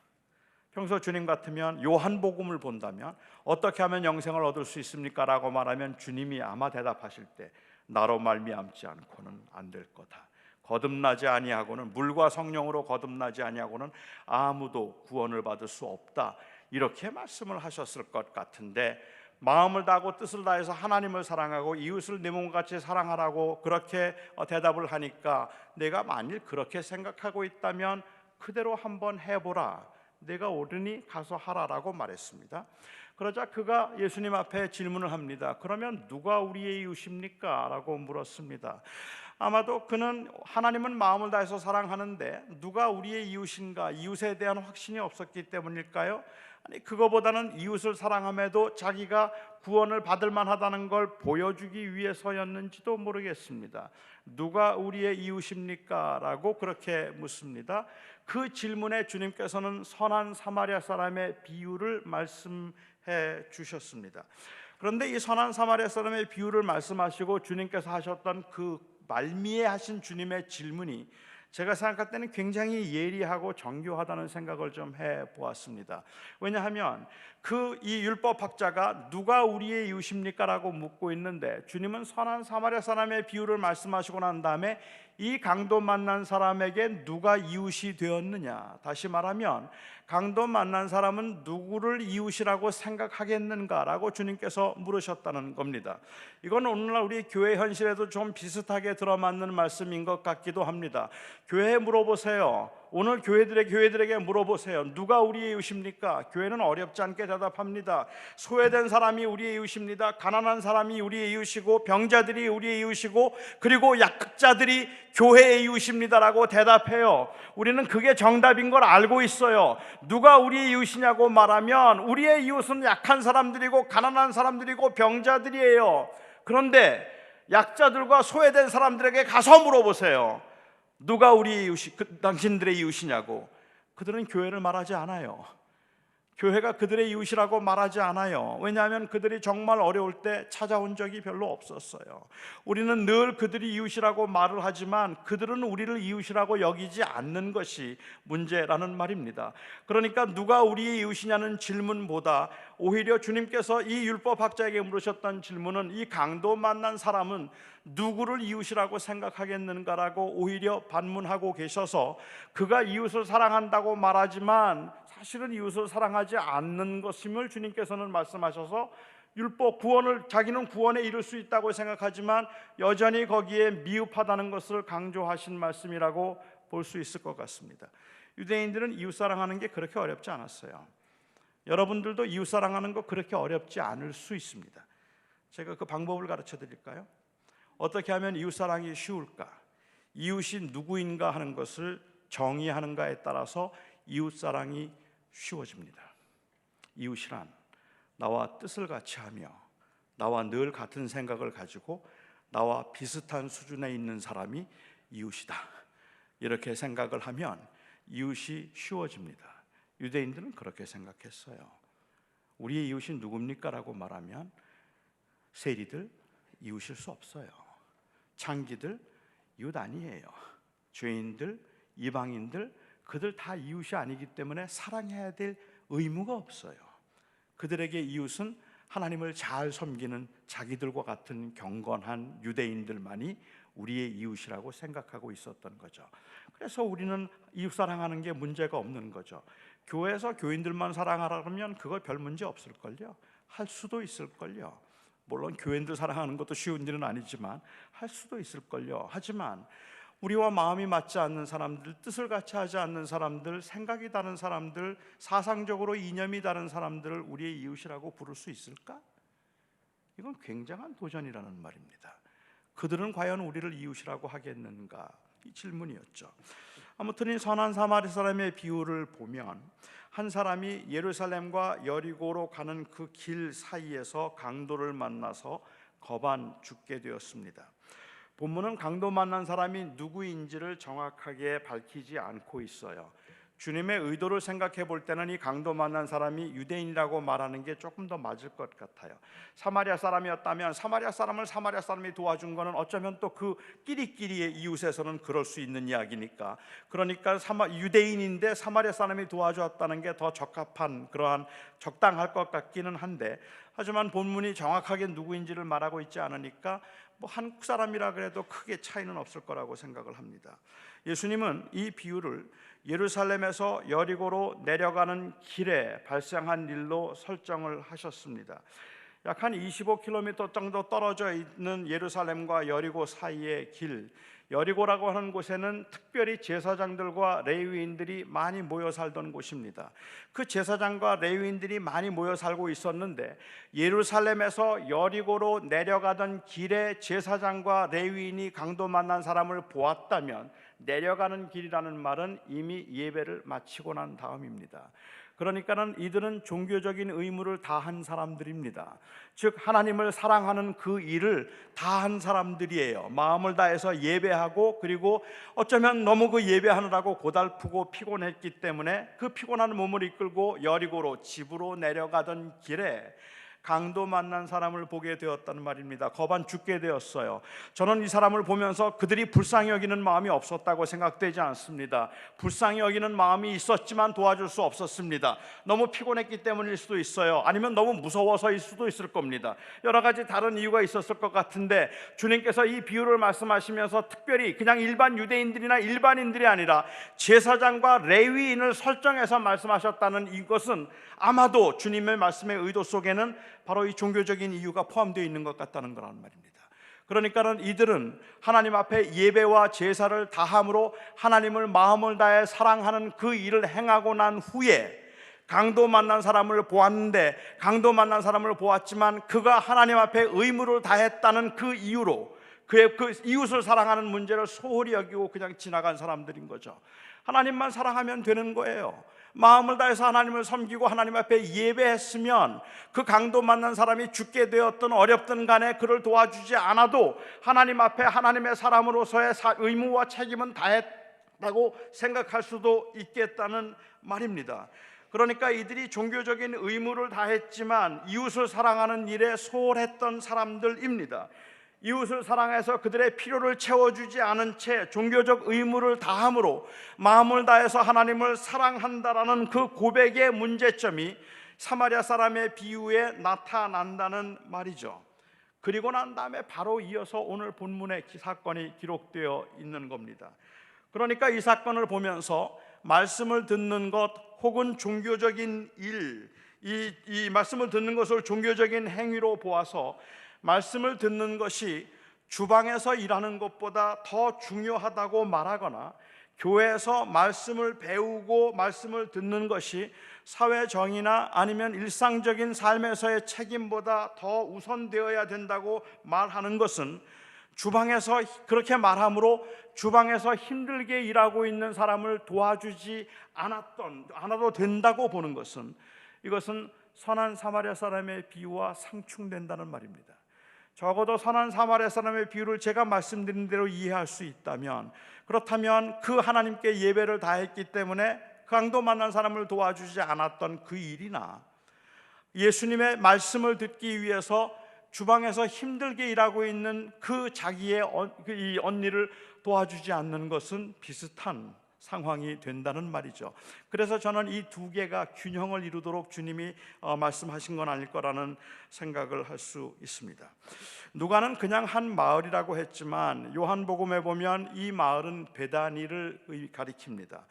평소 주님 같으면 요한복음을 본다면 어떻게 하면 영생을 얻을 수 있습니까? 라고 말하면 주님이 아마 대답하실 때 나로 말미암지 않고는 안 될 거다. 거듭나지 아니하고는, 물과 성령으로 거듭나지 아니하고는 아무도 구원을 받을 수 없다, 이렇게 말씀을 하셨을 것 같은데, 마음을 다하고 뜻을 다해서 하나님을 사랑하고 이웃을 내 몸과 같이 사랑하라고 그렇게 대답을 하니까 내가 만일 그렇게 생각하고 있다면 그대로 한번 해보라, 내가 옳으니 가서 하라라고 말했습니다. 그러자 그가 예수님 앞에 질문을 합니다. 그러면 누가 우리의 이웃입니까? 라고 물었습니다. 아마도 그는 하나님은 마음을 다해서 사랑하는데 누가 우리의 이웃인가, 이웃에 대한 확신이 없었기 때문일까요? 아니, 그거보다는 이웃을 사랑함에도 자기가 구원을 받을 만하다는 걸 보여주기 위해서였는지도 모르겠습니다. 누가 우리의 이웃입니까? 라고 그렇게 묻습니다. 그 질문에 주님께서는 선한 사마리아 사람의 비유를 말씀해 주셨습니다. 그런데 이 선한 사마리아 사람의 비유를 말씀하시고 주님께서 하셨던 그 말미에 하신 주님의 질문이 제가 생각할 때는 굉장히 예리하고 정교하다는 생각을 좀 해보았습니다. 왜냐하면 이 율법학자가 누가 우리의 이웃입니까? 라고 묻고 있는데 주님은 선한 사마리아 사람의 비유를 말씀하시고 난 다음에 이 강도 만난 사람에게 누가 이웃이 되었느냐, 다시 말하면 강도 만난 사람은 누구를 이웃이라고 생각하겠는가라고 주님께서 물으셨다는 겁니다. 이건 오늘날 우리 교회 현실에도 좀 비슷하게 들어맞는 말씀인 것 같기도 합니다. 교회에 물어보세요. 오늘 교회들에게 물어보세요. 누가 우리의 이웃입니까? 교회는 어렵지 않게 대답합니다. 소외된 사람이 우리의 이웃입니다. 가난한 사람이 우리의 이웃이고, 병자들이 우리의 이웃이고, 그리고 약자들이 교회의 이웃입니다라고 대답해요. 우리는 그게 정답인 걸 알고 있어요. 누가 우리의 이웃이냐고 말하면 우리의 이웃은 약한 사람들이고 가난한 사람들이고 병자들이에요. 그런데 약자들과 소외된 사람들에게 가서 물어보세요. 누가 우리 이웃이, 당신들의 이웃이냐고. 그들은 교회를 말하지 않아요. 교회가 그들의 이웃이라고 말하지 않아요. 왜냐하면 그들이 정말 어려울 때 찾아온 적이 별로 없었어요. 우리는 늘 그들이 이웃이라고 말을 하지만 그들은 우리를 이웃이라고 여기지 않는 것이 문제라는 말입니다. 그러니까 누가 우리의 이웃이냐는 질문보다 오히려 주님께서 이 율법학자에게 물으셨던 질문은 이 강도 만난 사람은 누구를 이웃이라고 생각하겠는가라고 오히려 반문하고 계셔서 그가 이웃을 사랑한다고 말하지만 사실은 이웃을 사랑하지 않는 것임을 주님께서는 말씀하셔서 율법 자기는 구원에 이를 수 있다고 생각하지만 여전히 거기에 미흡하다는 것을 강조하신 말씀이라고 볼 수 있을 것 같습니다. 유대인들은 이웃 사랑하는 게 그렇게 어렵지 않았어요. 여러분들도 이웃 사랑하는 거 그렇게 어렵지 않을 수 있습니다. 제가 그 방법을 가르쳐 드릴까요? 어떻게 하면 이웃 사랑이 쉬울까? 이웃이 누구인가 하는 것을 정의하는가에 따라서 이웃 사랑이 쉬워집니다. 이웃이란 나와 뜻을 같이 하며 나와 늘 같은 생각을 가지고 나와 비슷한 수준에 있는 사람이 이웃이다, 이렇게 생각을 하면 이웃이 쉬워집니다. 유대인들은 그렇게 생각했어요. 우리의 이웃이 누굽니까? 라고 말하면 세리들 이웃일 수 없어요. 창기들 이웃 아니에요. 죄인들, 이방인들, 그들 다 이웃이 아니기 때문에 사랑해야 될 의무가 없어요. 그들에게 이웃은 하나님을 잘 섬기는 자기들과 같은 경건한 유대인들만이 우리의 이웃이라고 생각하고 있었던 거죠. 그래서 우리는 이웃 사랑하는 게 문제가 없는 거죠. 교회에서 교인들만 사랑하라 그러면 그거 별 문제 없을걸요. 할 수도 있을걸요. 물론 교인들 사랑하는 것도 쉬운 일은 아니지만 할 수도 있을걸요. 하지만 우리와 마음이 맞지 않는 사람들, 뜻을 같이 하지 않는 사람들, 생각이 다른 사람들, 사상적으로 이념이 다른 사람들을 우리의 이웃이라고 부를 수 있을까? 이건 굉장한 도전이라는 말입니다. 그들은 과연 우리를 이웃이라고 하겠는가? 이 질문이었죠. 아무튼 이 선한 사마리 사람의 비유를 보면 한 사람이 예루살렘과 여리고로 가는 그 길 사이에서 강도를 만나서 거반 죽게 되었습니다. 본문은 강도 만난 사람이 누구인지를 정확하게 밝히지 않고 있어요. 주님의 의도를 생각해 볼 때는 이 강도 만난 사람이 유대인이라고 말하는 게 조금 더 맞을 것 같아요. 사마리아 사람이었다면 사마리아 사람을 사마리아 사람이 도와준 거는 어쩌면 또 그 끼리끼리의 이웃에서는 그럴 수 있는 이야기니까, 그러니까 유대인인데 사마리아 사람이 도와주었다는 게 더 적합한, 그러한 적당할 것 같기는 한데, 하지만 본문이 정확하게 누구인지를 말하고 있지 않으니까 뭐 한국 사람이라 그래도 크게 차이는 없을 거라고 생각을 합니다. 예수님은 이 비유를 예루살렘에서 여리고로 내려가는 길에 발생한 일로 설정을 하셨습니다. 약 한 25km 정도 떨어져 있는 예루살렘과 여리고 사이의 길, 여리고라고 하는 곳에는 특별히 제사장들과 레위인들이 많이 모여 살던 곳입니다. 그 제사장과 레위인들이 많이 모여 살고 있었는데, 예루살렘에서 여리고로 내려가던 길에 제사장과 레위인이 강도 만난 사람을 보았다면, 내려가는 길이라는 말은 이미 예배를 마치고 난 다음입니다. 그러니까는 이들은 종교적인 의무를 다한 사람들입니다. 즉 하나님을 사랑하는 그 일을 다한 사람들이에요. 마음을 다해서 예배하고, 그리고 어쩌면 너무 그 예배하느라고 고달프고 피곤했기 때문에 그 피곤한 몸을 이끌고 여리고로 집으로 내려가던 길에 강도 만난 사람을 보게 되었다는 말입니다. 거반 죽게 되었어요. 저는 이 사람을 보면서 그들이 불쌍히 여기는 마음이 없었다고 생각되지 않습니다. 불쌍히 여기는 마음이 있었지만 도와줄 수 없었습니다. 너무 피곤했기 때문일 수도 있어요. 아니면 너무 무서워서일 수도 있을 겁니다. 여러 가지 다른 이유가 있었을 것 같은데, 주님께서 이 비유를 말씀하시면서 특별히 그냥 일반 유대인들이나 일반인들이 아니라 제사장과 레위인을 설정해서 말씀하셨다는 이것은 아마도 주님의 말씀의 의도 속에는 바로 이 종교적인 이유가 포함되어 있는 것 같다는 거란 말입니다. 그러니까는 이들은 하나님 앞에 예배와 제사를 다함으로 하나님을 마음을 다해 사랑하는 그 일을 행하고 난 후에 강도 만난 사람을 보았는데, 강도 만난 사람을 보았지만 그가 하나님 앞에 의무를 다했다는 그 이유로 그의 그 이웃을 사랑하는 문제를 소홀히 여기고 그냥 지나간 사람들인 거죠. 하나님만 사랑하면 되는 거예요. 마음을 다해서 하나님을 섬기고 하나님 앞에 예배했으면 그 강도 만난 사람이 죽게 되었든 어렵든 간에 그를 도와주지 않아도 하나님 앞에 하나님의 사람으로서의 의무와 책임은 다했다고 생각할 수도 있겠다는 말입니다. 그러니까 이들이 종교적인 의무를 다했지만 이웃을 사랑하는 일에 소홀했던 사람들입니다. 이웃을 사랑해서 그들의 필요를 채워주지 않은 채 종교적 의무를 다함으로 마음을 다해서 하나님을 사랑한다라는 그 고백의 문제점이 사마리아 사람의 비유에 나타난다는 말이죠. 그리고 난 다음에 바로 이어서 오늘 본문의 사건이 기록되어 있는 겁니다. 그러니까 이 사건을 보면서 말씀을 듣는 것 혹은 종교적인 일, 이 말씀을 듣는 것을 종교적인 행위로 보아서 말씀을 듣는 것이 주방에서 일하는 것보다 더 중요하다고 말하거나, 교회에서 말씀을 배우고 말씀을 듣는 것이 사회 정의나 아니면 일상적인 삶에서의 책임보다 더 우선되어야 된다고 말하는 것은, 주방에서 그렇게 말함으로 주방에서 힘들게 일하고 있는 사람을 도와주지 않아도 된다고 보는 것은, 이것은 선한 사마리아 사람의 비유와 상충된다는 말입니다. 적어도 선한 사마리아 사람의 비유를 제가 말씀드린 대로 이해할 수 있다면, 그렇다면 그 하나님께 예배를 다했기 때문에 강도 만난 사람을 도와주지 않았던 그 일이나, 예수님의 말씀을 듣기 위해서 주방에서 힘들게 일하고 있는 그 자기의 이 언니를 도와주지 않는 것은 비슷한 상황이 된다는 말이죠. 그래서 저는 이 두 개가 균형을 이루도록 주님이 말씀하신 건 아닐 거라는 생각을 할 수 있습니다. 누가는 그냥 한 마을이라고 했지만 요한복음에 보면 이 마을은 베다니를 가리킵니다.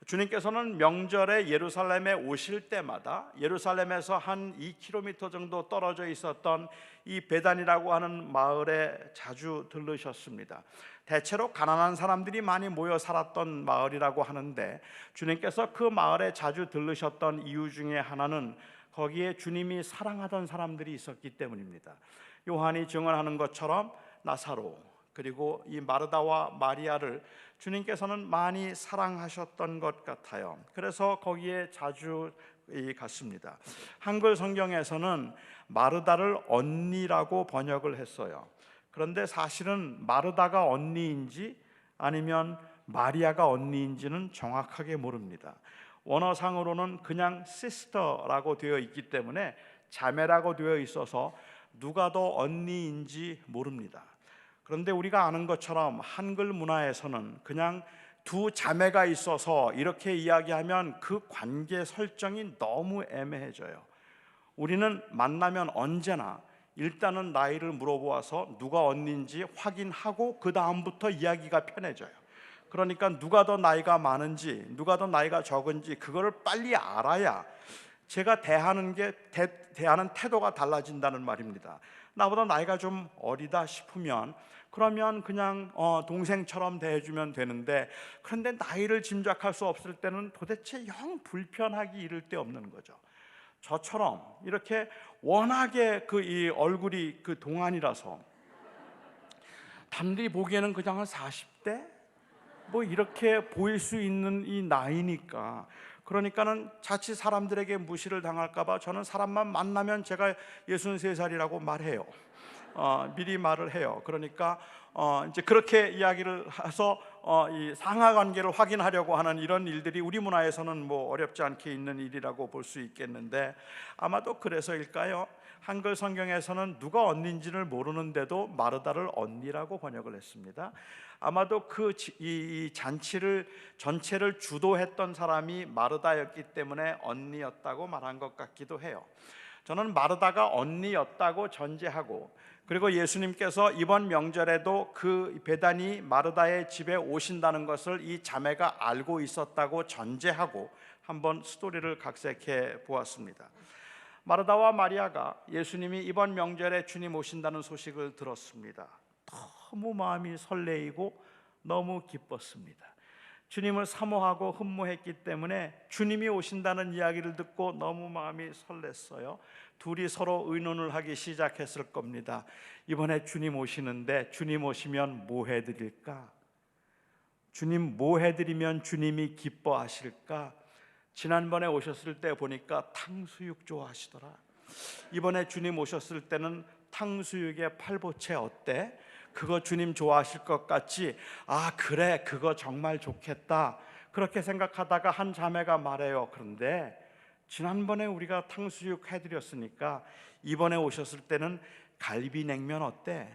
주님께서는 명절에 예루살렘에 오실 때마다 예루살렘에서 한 2km 정도 떨어져 있었던 이 베단이라고 하는 마을에 자주 들르셨습니다. 대체로 가난한 사람들이 많이 모여 살았던 마을이라고 하는데 주님께서 그 마을에 자주 들르셨던 이유 중에 하나는 거기에 주님이 사랑하던 사람들이 있었기 때문입니다. 요한이 증언하는 것처럼 나사로 그리고 이 마르다와 마리아를 주님께서는 많이 사랑하셨던 것 같아요. 그래서 거기에 자주 갔습니다. 한글 성경에서는 마르다를 언니라고 번역을 했어요. 그런데 사실은 마르다가 언니인지 아니면 마리아가 언니인지는 정확하게 모릅니다. 원어상으로는 그냥 sister라고 되어 있기 때문에 자매라고 되어 있어서 누가 더 언니인지 모릅니다. 그런데 우리가 아는 것처럼 한글 문화에서는 그냥 두 자매가 있어서 이렇게 이야기하면 그 관계 설정이 너무 애매해져요. 우리는 만나면 언제나 일단은 나이를 물어보아서 누가 언니인지 확인하고 그 다음부터 이야기가 편해져요. 그러니까 누가 더 나이가 많은지 누가 더 나이가 적은지 그거를 빨리 알아야 제가 대하는 태도가 달라진다는 말입니다. 나보다 나이가 좀 어리다 싶으면 그러면 그냥 동생처럼 대해주면 되는데, 그런데 나이를 짐작할 수 없을 때는 도대체 영 불편하기 이를 데 없는 거죠. 저처럼 이렇게 워낙에 이 얼굴이 동안이라서 남들이 보기에는 그냥 한 40대 뭐 이렇게 보일 수 있는 이 나이니까, 그러니까는 자칫 사람들에게 무시를 당할까봐 저는 사람만 만나면 제가 63살이라고 말해요. 미리 말을 해요. 그러니까 이제 그렇게 이야기를 해서 이 상하 관계를 확인하려고 하는 이런 일들이 우리 문화에서는 뭐 어렵지 않게 있는 일이라고 볼 수 있겠는데, 아마도 그래서일까요? 한글 성경에서는 누가 언니인지를 모르는데도 마르다를 언니라고 번역을 했습니다. 아마도 이 잔치를 전체를 주도했던 사람이 마르다였기 때문에 언니였다고 말한 것 같기도 해요. 저는 마르다가 언니였다고 전제하고, 그리고 예수님께서 이번 명절에도 그 베다니 마르다의 집에 오신다는 것을 이 자매가 알고 있었다고 전제하고 한번 스토리를 각색해 보았습니다. 마르다와 마리아가 예수님이 이번 명절에 주님 오신다는 소식을 들었습니다. 너무 마음이 설레이고 너무 기뻤습니다. 주님을 사모하고 흠모했기 때문에 주님이 오신다는 이야기를 듣고 너무 마음이 설렜어요. 둘이 서로 의논을 하기 시작했을 겁니다. 이번에 주님 오시는데 주님 오시면 뭐 해드릴까? 주님 뭐 해드리면 주님이 기뻐하실까? 지난번에 오셨을 때 보니까 탕수육 좋아하시더라. 이번에 주님 오셨을 때는 탕수육에 팔보채 어때? 그거 주님 좋아하실 것 같지? 아 그래, 그거 정말 좋겠다. 그렇게 생각하다가 한 자매가 말해요. 그런데 지난번에 우리가 탕수육 해드렸으니까 이번에 오셨을 때는 갈비냉면 어때?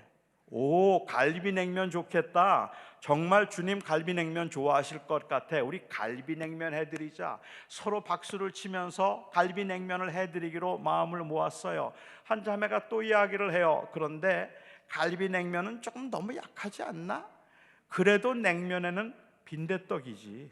오, 갈비냉면 좋겠다. 정말 주님 갈비냉면 좋아하실 것 같아. 우리 갈비냉면 해드리자. 서로 박수를 치면서 갈비냉면을 해드리기로 마음을 모았어요. 한 자매가 또 이야기를 해요. 그런데 갈비냉면은 조금 너무 약하지 않나? 그래도 냉면에는 빈대떡이지.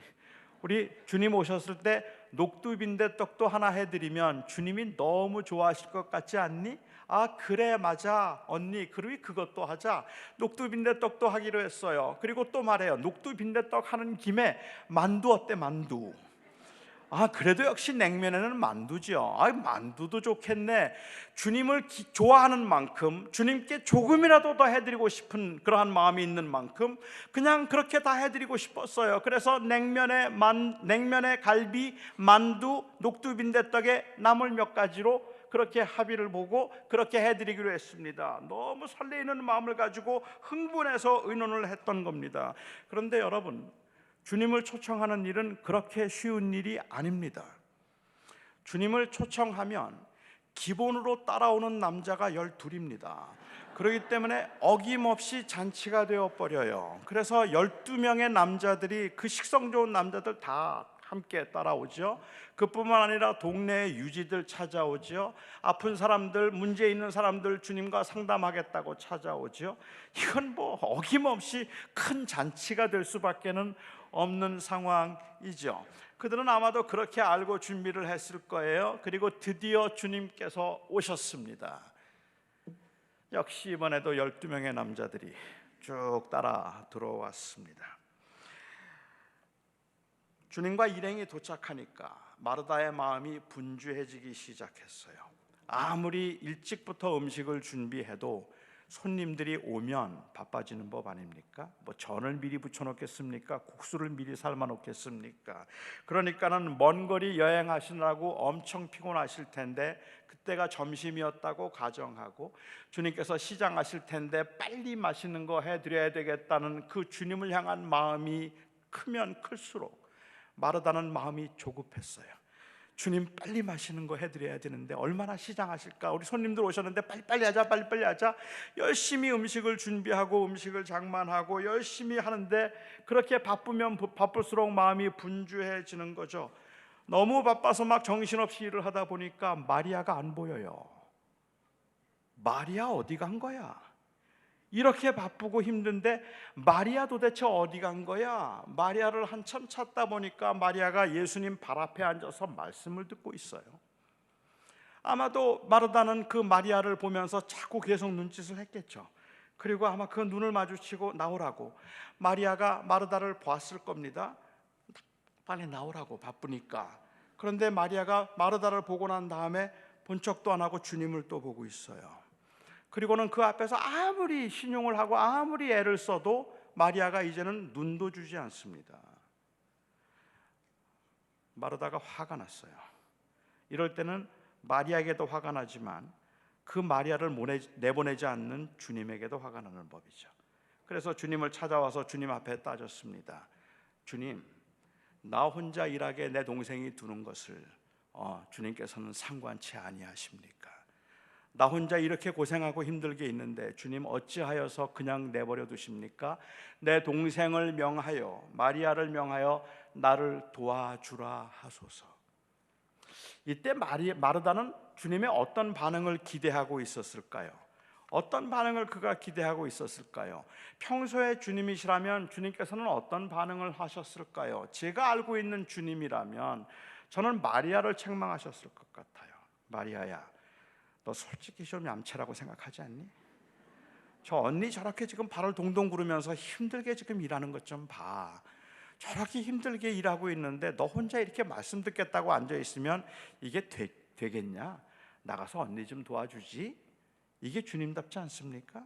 우리 주님 오셨을 때 녹두빈대떡도 하나 해드리면 주님이 너무 좋아하실 것 같지 않니? 아 그래 맞아 언니, 그리고 그것도 하자. 녹두빈대떡도 하기로 했어요. 그리고 또 말해요. 녹두빈대떡 하는 김에 만두 어때? 만두. 아 그래도 역시 냉면에는 만두죠. 아 만두도 좋겠네. 주님을 좋아하는 만큼, 주님께 조금이라도 더 해드리고 싶은 그러한 마음이 있는 만큼 그냥 그렇게 다 해드리고 싶었어요. 그래서 냉면에 갈비, 만두, 녹두빈대떡에 나물 몇 가지로 그렇게 합의를 보고 그렇게 해드리기로 했습니다. 너무 설레이는 마음을 가지고 흥분해서 의논을 했던 겁니다. 그런데 여러분, 주님을 초청하는 일은 그렇게 쉬운 일이 아닙니다. 주님을 초청하면 기본으로 따라오는 남자가 12입니다. 그렇기 때문에 어김없이 잔치가 되어버려요. 그래서 12명의 남자들이, 그 식성 좋은 남자들 다 함께 따라오죠. 그뿐만 아니라 동네의 유지들 찾아오죠. 아픈 사람들, 문제 있는 사람들 주님과 상담하겠다고 찾아오죠. 이건 뭐 어김없이 큰 잔치가 될 수밖에는 없는 상황이죠. 그들은 아마도 그렇게 알고 준비를 했을 거예요. 그리고 드디어 주님께서 오셨습니다. 역시 이번에도 12명의 남자들이 쭉 따라 들어왔습니다. 주님과 일행이 도착하니까 마르다의 마음이 분주해지기 시작했어요. 아무리 일찍부터 음식을 준비해도 손님들이 오면 바빠지는 법 아닙니까? 뭐 전을 미리 부쳐놓겠습니까? 국수를 미리 삶아놓겠습니까? 그러니까는 먼 거리 여행하시느라고 엄청 피곤하실 텐데, 그때가 점심이었다고 가정하고 주님께서 시장하실 텐데 빨리 맛있는 거 해드려야 되겠다는 그 주님을 향한 마음이 크면 클수록 마르다는 마음이 조급했어요. 주님 빨리 맛있는 거 해드려야 되는데 얼마나 시장하실까? 우리 손님들 오셨는데 빨리빨리 하자. 열심히 음식을 준비하고 음식을 장만하고 열심히 하는데, 그렇게 바쁘면 바쁠수록 마음이 분주해지는 거죠. 너무 바빠서 막 정신없이 일을 하다 보니까 마리아가 안 보여요. 마리아 어디 간 거야? 이렇게 바쁘고 힘든데 마리아 도대체 어디 간 거야? 마리아를 한참 찾다 보니까 마리아가 예수님 발 앞에 앉아서 말씀을 듣고 있어요. 아마도 마르다는 그 마리아를 보면서 자꾸 계속 눈짓을 했겠죠. 그리고 아마 그 눈을 마주치고 나오라고, 마리아가 마르다를 보았을 겁니다. 빨리 나오라고, 바쁘니까. 그런데 마리아가 마르다를 보고 난 다음에 본 척도 안 하고 주님을 또 보고 있어요. 그리고는 그 앞에서 아무리 신용을 하고 아무리 애를 써도 마리아가 이제는 눈도 주지 않습니다. 마르다가 화가 났어요. 이럴 때는 마리아에게도 화가 나지만 그 마리아를 내보내지 않는 주님에게도 화가 나는 법이죠. 그래서 주님을 찾아와서 주님 앞에 따졌습니다. 주님, 나 혼자 일하게 내 동생이 두는 것을 주님께서는 상관치 아니하십니까? 나 혼자 이렇게 고생하고 힘들게 있는데 주님 어찌하여서 그냥 내버려 두십니까? 내 동생을 명하여, 마리아를 명하여 나를 도와주라 하소서. 이때 마르다는 주님의 어떤 반응을 기대하고 있었을까요? 어떤 반응을 그가 기대하고 있었을까요? 평소에 주님이시라면 주님께서는 어떤 반응을 하셨을까요? 제가 알고 있는 주님이라면 저는 마리아를 책망하셨을 것 같아요. 마리아야, 너 솔직히 좀 얌체라고 생각하지 않니? 저 언니 저렇게 지금 발을 동동 구르면서 힘들게 지금 일하는 것 좀 봐. 저렇게 힘들게 일하고 있는데 너 혼자 이렇게 말씀 듣겠다고 앉아있으면 이게 되겠냐? 나가서 언니 좀 도와주지? 이게 주님답지 않습니까?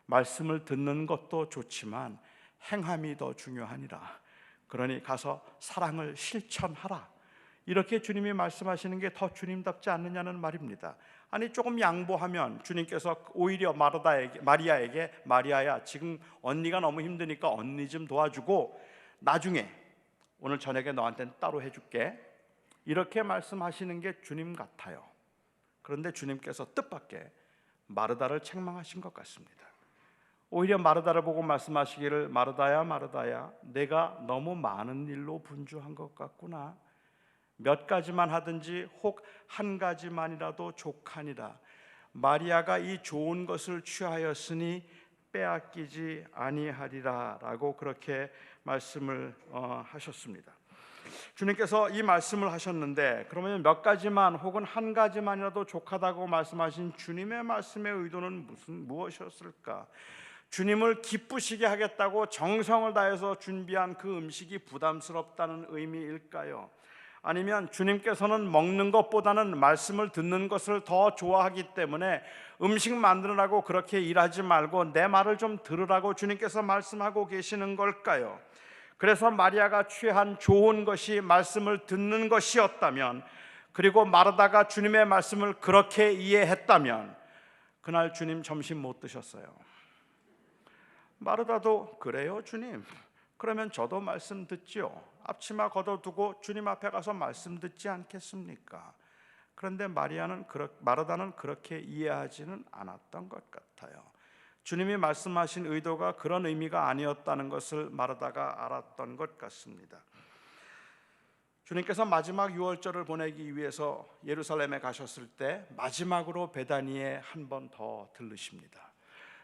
말씀을 듣는 것도 좋지만 행함이 더 중요하니라. 그러니 가서 사랑을 실천하라. 이렇게 주님이 말씀하시는 게 더 주님답지 않느냐는 말입니다. 아니 조금 양보하면 주님께서 오히려 마리아에게 마리아야, 지금 언니가 너무 힘드니까 언니 좀 도와주고 나중에 오늘 저녁에 너한테는 따로 해줄게, 이렇게 말씀하시는 게 주님 같아요. 그런데 주님께서 뜻밖의 마르다를 책망하신 것 같습니다. 오히려 마르다를 보고 말씀하시기를, 마르다야 마르다야, 내가 너무 많은 일로 분주한 것 같구나. 몇 가지만 하든지 혹 한 가지만이라도 족하니라. 마리아가 이 좋은 것을 취하였으니 빼앗기지 아니하리라 라고 그렇게 말씀을 하셨습니다. 주님께서 이 말씀을 하셨는데, 그러면 몇 가지만 혹은 한 가지만이라도 족하다고 말씀하신 주님의 말씀의 의도는 무엇이었을까? 주님을 기쁘시게 하겠다고 정성을 다해서 준비한 그 음식이 부담스럽다는 의미일까요? 아니면 주님께서는 먹는 것보다는 말씀을 듣는 것을 더 좋아하기 때문에 음식 만드느라고 그렇게 일하지 말고 내 말을 좀 들으라고 주님께서 말씀하고 계시는 걸까요? 그래서 마리아가 취한 좋은 것이 말씀을 듣는 것이었다면, 그리고 마르다가 주님의 말씀을 그렇게 이해했다면 그날 주님 점심 못 드셨어요. 마르다도 그래요 주님, 그러면 저도 말씀 듣지요. 앞치마 걷어두고 주님 앞에 가서 말씀 듣지 않겠습니까? 그런데 마르다는 그렇게 이해하지는 않았던 것 같아요. 주님이 말씀하신 의도가 그런 의미가 아니었다는 것을 마르다가 알았던 것 같습니다. 주님께서 마지막 유월절을 보내기 위해서 예루살렘에 가셨을 때 마지막으로 베다니에 한 번 더 들르십니다.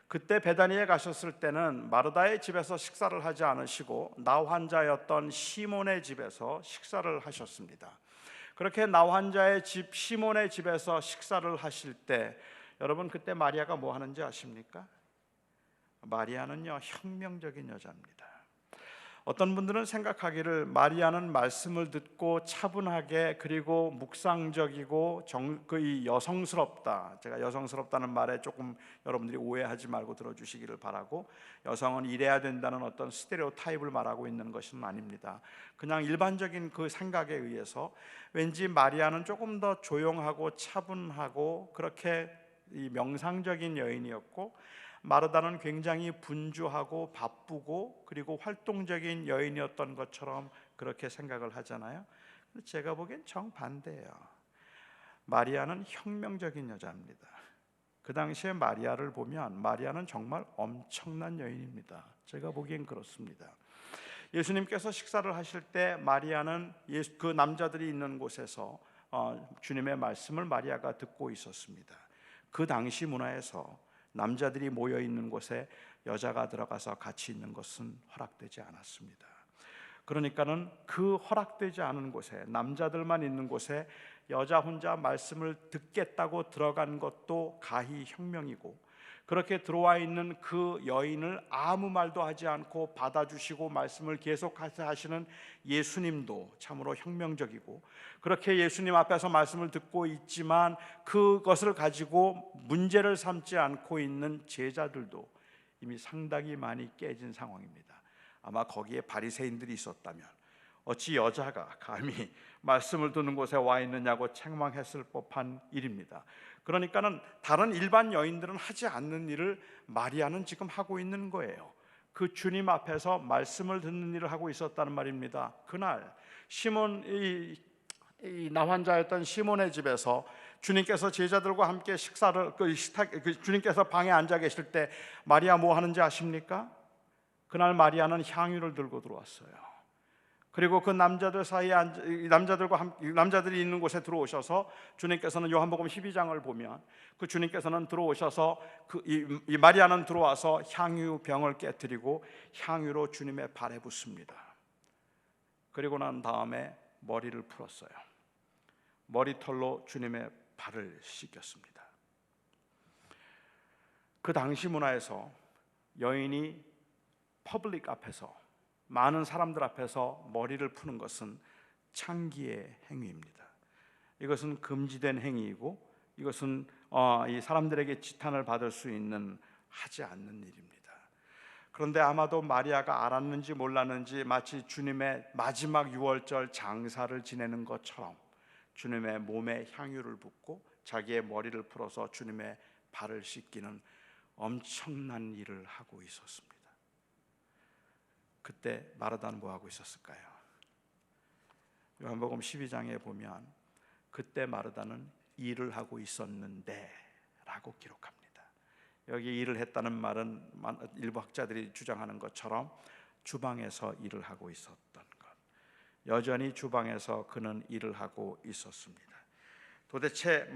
그때 베다니에 가셨을 때는 마르다의 집에서 식사를 하지 않으시고 나 환자였던 시몬의 집에서 식사를 하셨습니다. 그렇게 나 환자의 집 시몬의 집에서 식사를 하실 때 여러분, 그때 마리아가 뭐 하는지 아십니까? 마리아는요, 혁명적인 여자입니다. 어떤 분들은 생각하기를 마리아는 말씀을 듣고 차분하게, 그리고 묵상적이고 여성스럽다. 제가 여성스럽다는 말에 조금 여러분들이 오해하지 말고 들어주시기를 바라고, 여성은 이래야 된다는 어떤 스테레오타입을 말하고 있는 것은 아닙니다. 그냥 일반적인 그 생각에 의해서 왠지 마리아는 조금 더 조용하고 차분하고 그렇게 명상적인 여인이었고, 마르다는 굉장히 분주하고 바쁘고 그리고 활동적인 여인이었던 것처럼 그렇게 생각을 하잖아요. 제가 보기엔 정반대예요. 마리아는 혁명적인 여자입니다. 그 당시에 마리아를 보면 마리아는 정말 엄청난 여인입니다. 제가 보기엔 그렇습니다. 예수님께서 식사를 하실 때 마리아는 그 남자들이 있는 곳에서 주님의 말씀을 마리아가 듣고 있었습니다. 그 당시 문화에서 남자들이 모여 있는 곳에 여자가 들어가서 같이 있는 것은 허락되지 않았습니다. 그러니까는 그 허락되지 않은 곳에, 남자들만 있는 곳에 여자 혼자 말씀을 듣겠다고 들어간 것도 가히 혁명이고, 그렇게 들어와 있는 그 여인을 아무 말도 하지 않고 받아주시고 말씀을 계속 하시는 예수님도 참으로 혁명적이고, 그렇게 예수님 앞에서 말씀을 듣고 있지만 그것을 가지고 문제를 삼지 않고 있는 제자들도 이미 상당히 많이 깨진 상황입니다. 아마 거기에 바리새인들이 있었다면 어찌 여자가 감히 말씀을 듣는 곳에 와 있느냐고 책망했을 법한 일입니다. 그러니까는 다른 일반 여인들은 하지 않는 일을 마리아는 지금 하고 있는 거예요. 그 주님 앞에서 말씀을 듣는 일을 하고 있었다는 말입니다. 그날 나 환자였던 시몬의 집에서 주님께서 제자들과 함께 주님께서 방에 앉아 계실 때 마리아 뭐 하는지 아십니까? 그날 마리아는 향유를 들고 들어왔어요. 그리고 그 남자들 사이에 남자들이 있는 곳에 들어오셔서 주님께서는 요한복음 12장을 보면 그 주님께서는 들어오셔서 이 마리아는 들어와서 향유 병을 깨뜨리고 향유로 주님의 발에 붓습니다. 그리고 난 다음에 머리를 풀었어요. 머리털로 주님의 발을 씻겼습니다. 그 당시 문화에서 여인이 퍼블릭 앞에서, 많은 사람들 앞에서 머리를 푸는 것은 창기의 행위입니다. 이것은 금지된 행위이고, 이것은 이 사람들에게 지탄을 받을 수 있는 하지 않는 일입니다. 그런데 아마도 마리아가 알았는지 몰랐는지 마치 주님의 마지막 유월절 장사를 지내는 것처럼 주님의 몸에 향유를 붓고 자기의 머리를 풀어서 주님의 발을 씻기는 엄청난 일을 하고 있었습니다. 그때 마르다는 뭐 하고 있었을까요? 요한복음 12장에 보면 그때 마르다는 일을 하고 있었는데 라고 기록합니다. 여기 일을 했다는 말은 일부 학자들이 주장하는 것처럼 주방에서 일을 하고 있었던 것, 여전히 주방에서 그는 일을 하고 있었습니다. 도대체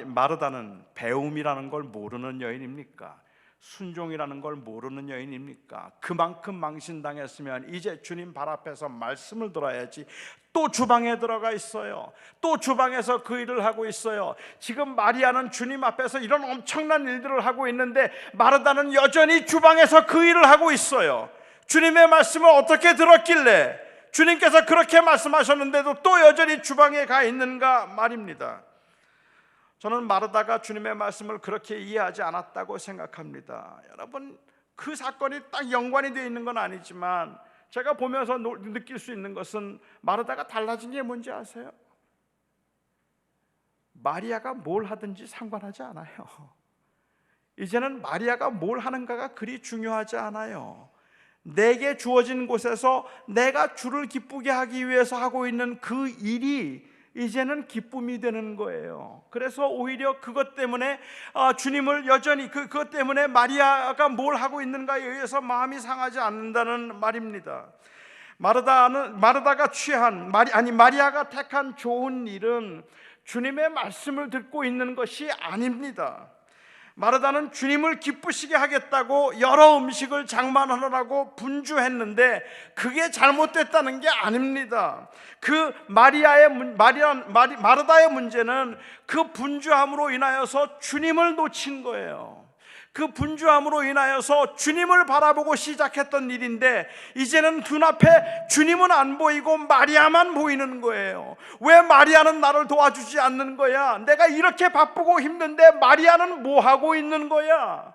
마르다는 배움이라는 걸 모르는 여인입니까? 순종이라는 걸 모르는 여인입니까? 그만큼 망신당했으면 이제 주님 발 앞에서 말씀을 들어야지. 또 주방에 들어가 있어요. 또 주방에서 그 일을 하고 있어요. 지금 마리아는 주님 앞에서 이런 엄청난 일들을 하고 있는데 마르다는 여전히 주방에서 그 일을 하고 있어요. 주님의 말씀을 어떻게 들었길래 주님께서 그렇게 말씀하셨는데도 또 여전히 주방에 가 있는가 말입니다. 저는 마르다가 주님의 말씀을 그렇게 이해하지 않았다고 생각합니다. 여러분, 그 사건이 딱 연관이 되어 있는 건 아니지만 제가 보면서 느낄 수 있는 것은 마르다가 달라진 게 뭔지 아세요? 마리아가 뭘 하든지 상관하지 않아요. 이제는 마리아가 뭘 하는가가 그리 중요하지 않아요. 내게 주어진 곳에서 내가 주를 기쁘게 하기 위해서 하고 있는 그 일이 이제는 기쁨이 되는 거예요. 그래서 오히려 그것 때문에 주님을 여전히 그것 때문에 마리아가 뭘 하고 있는가에 의해서 마음이 상하지 않는다는 말입니다. 마리아가 택한 좋은 일은 주님의 말씀을 듣고 있는 것이 아닙니다. 마르다는 주님을 기쁘시게 하겠다고 여러 음식을 장만하느라고 분주했는데 그게 잘못됐다는 게 아닙니다. 마르다의 문제는 그 분주함으로 인하여서 주님을 놓친 거예요. 그 분주함으로 인하여서 주님을 바라보고 시작했던 일인데 이제는 눈앞에 주님은 안 보이고 마리아만 보이는 거예요. 왜 마리아는 나를 도와주지 않는 거야? 내가 이렇게 바쁘고 힘든데 마리아는 뭐 하고 있는 거야?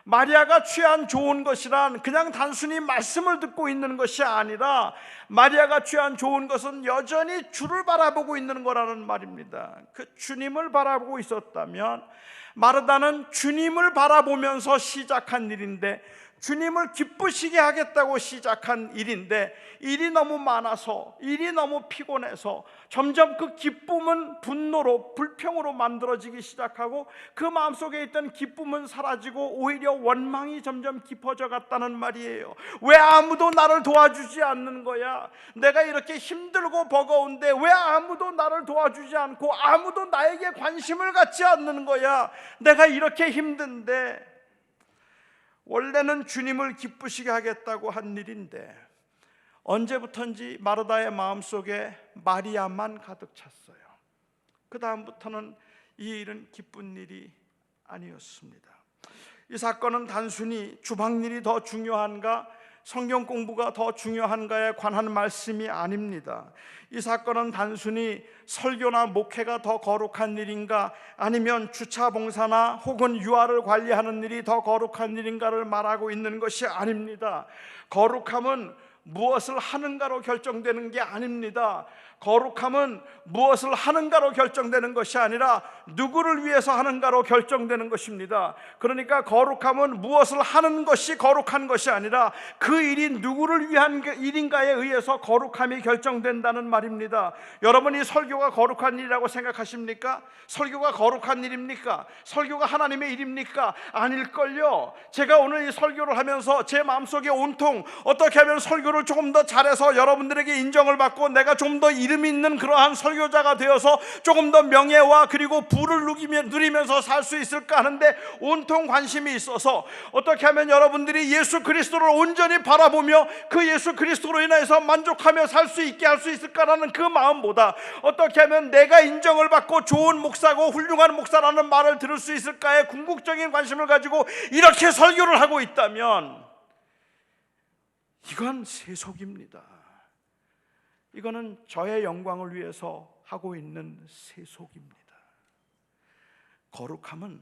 마리아가 취한 좋은 것이란 그냥 단순히 말씀을 듣고 있는 것이 아니라 마리아가 취한 좋은 것은 여전히 주를 바라보고 있는 거라는 말입니다. 그 주님을 바라보고 있었다면 마르다는 주님을 바라보면서 시작한 일인데, 주님을 기쁘시게 하겠다고 시작한 일인데 일이 너무 많아서, 일이 너무 피곤해서 점점 그 기쁨은 분노로, 불평으로 만들어지기 시작하고 그 마음속에 있던 기쁨은 사라지고 오히려 원망이 점점 깊어져 갔다는 말이에요. 왜 아무도 나를 도와주지 않는 거야? 내가 이렇게 힘들고 버거운데 왜 아무도 나를 도와주지 않고 아무도 나에게 관심을 갖지 않는 거야? 내가 이렇게 힘든데. 원래는 주님을 기쁘시게 하겠다고 한 일인데 언제부턴지 마르다의 마음속에 마리아만 가득 찼어요. 그 다음부터는 이 일은 기쁜 일이 아니었습니다. 이 사건은 단순히 주방일이 더 중요한가, 성경 공부가 더 중요한가에 관한 말씀이 아닙니다. 이 사건은 단순히 설교나 목회가 더 거룩한 일인가, 아니면 주차 봉사나 혹은 유아를 관리하는 일이 더 거룩한 일인가를 말하고 있는 것이 아닙니다. 거룩함은 무엇을 하는가로 결정되는 게 아닙니다. 거룩함은 무엇을 하는가로 결정되는 것이 아니라 누구를 위해서 하는가로 결정되는 것입니다. 그러니까 거룩함은 무엇을 하는 것이 거룩한 것이 아니라 그 일이 누구를 위한 일인가에 의해서 거룩함이 결정된다는 말입니다. 여러분이 설교가 거룩한 일이라고 생각하십니까? 설교가 거룩한 일입니까? 설교가 하나님의 일입니까? 아닐걸요. 제가 오늘 이 설교를 하면서 제 마음속에 온통 어떻게 하면 설교를 조금 더 잘해서 여러분들에게 인정을 받고 내가 좀 더 이름 있는 그러한 설교자가 되어서 조금 더 명예와 그리고 부를 누리면서 살 수 있을까 하는데 온통 관심이 있어서 어떻게 하면 여러분들이 예수 그리스도를 온전히 바라보며 그 예수 그리스도로 인해서 만족하며 살 수 있게 할 수 있을까라는 그 마음보다 어떻게 하면 내가 인정을 받고 좋은 목사고 훌륭한 목사라는 말을 들을 수 있을까에 궁극적인 관심을 가지고 이렇게 설교를 하고 있다면 이건 세속입니다. 이거는 저의 영광을 위해서 하고 있는 세속입니다. 거룩함은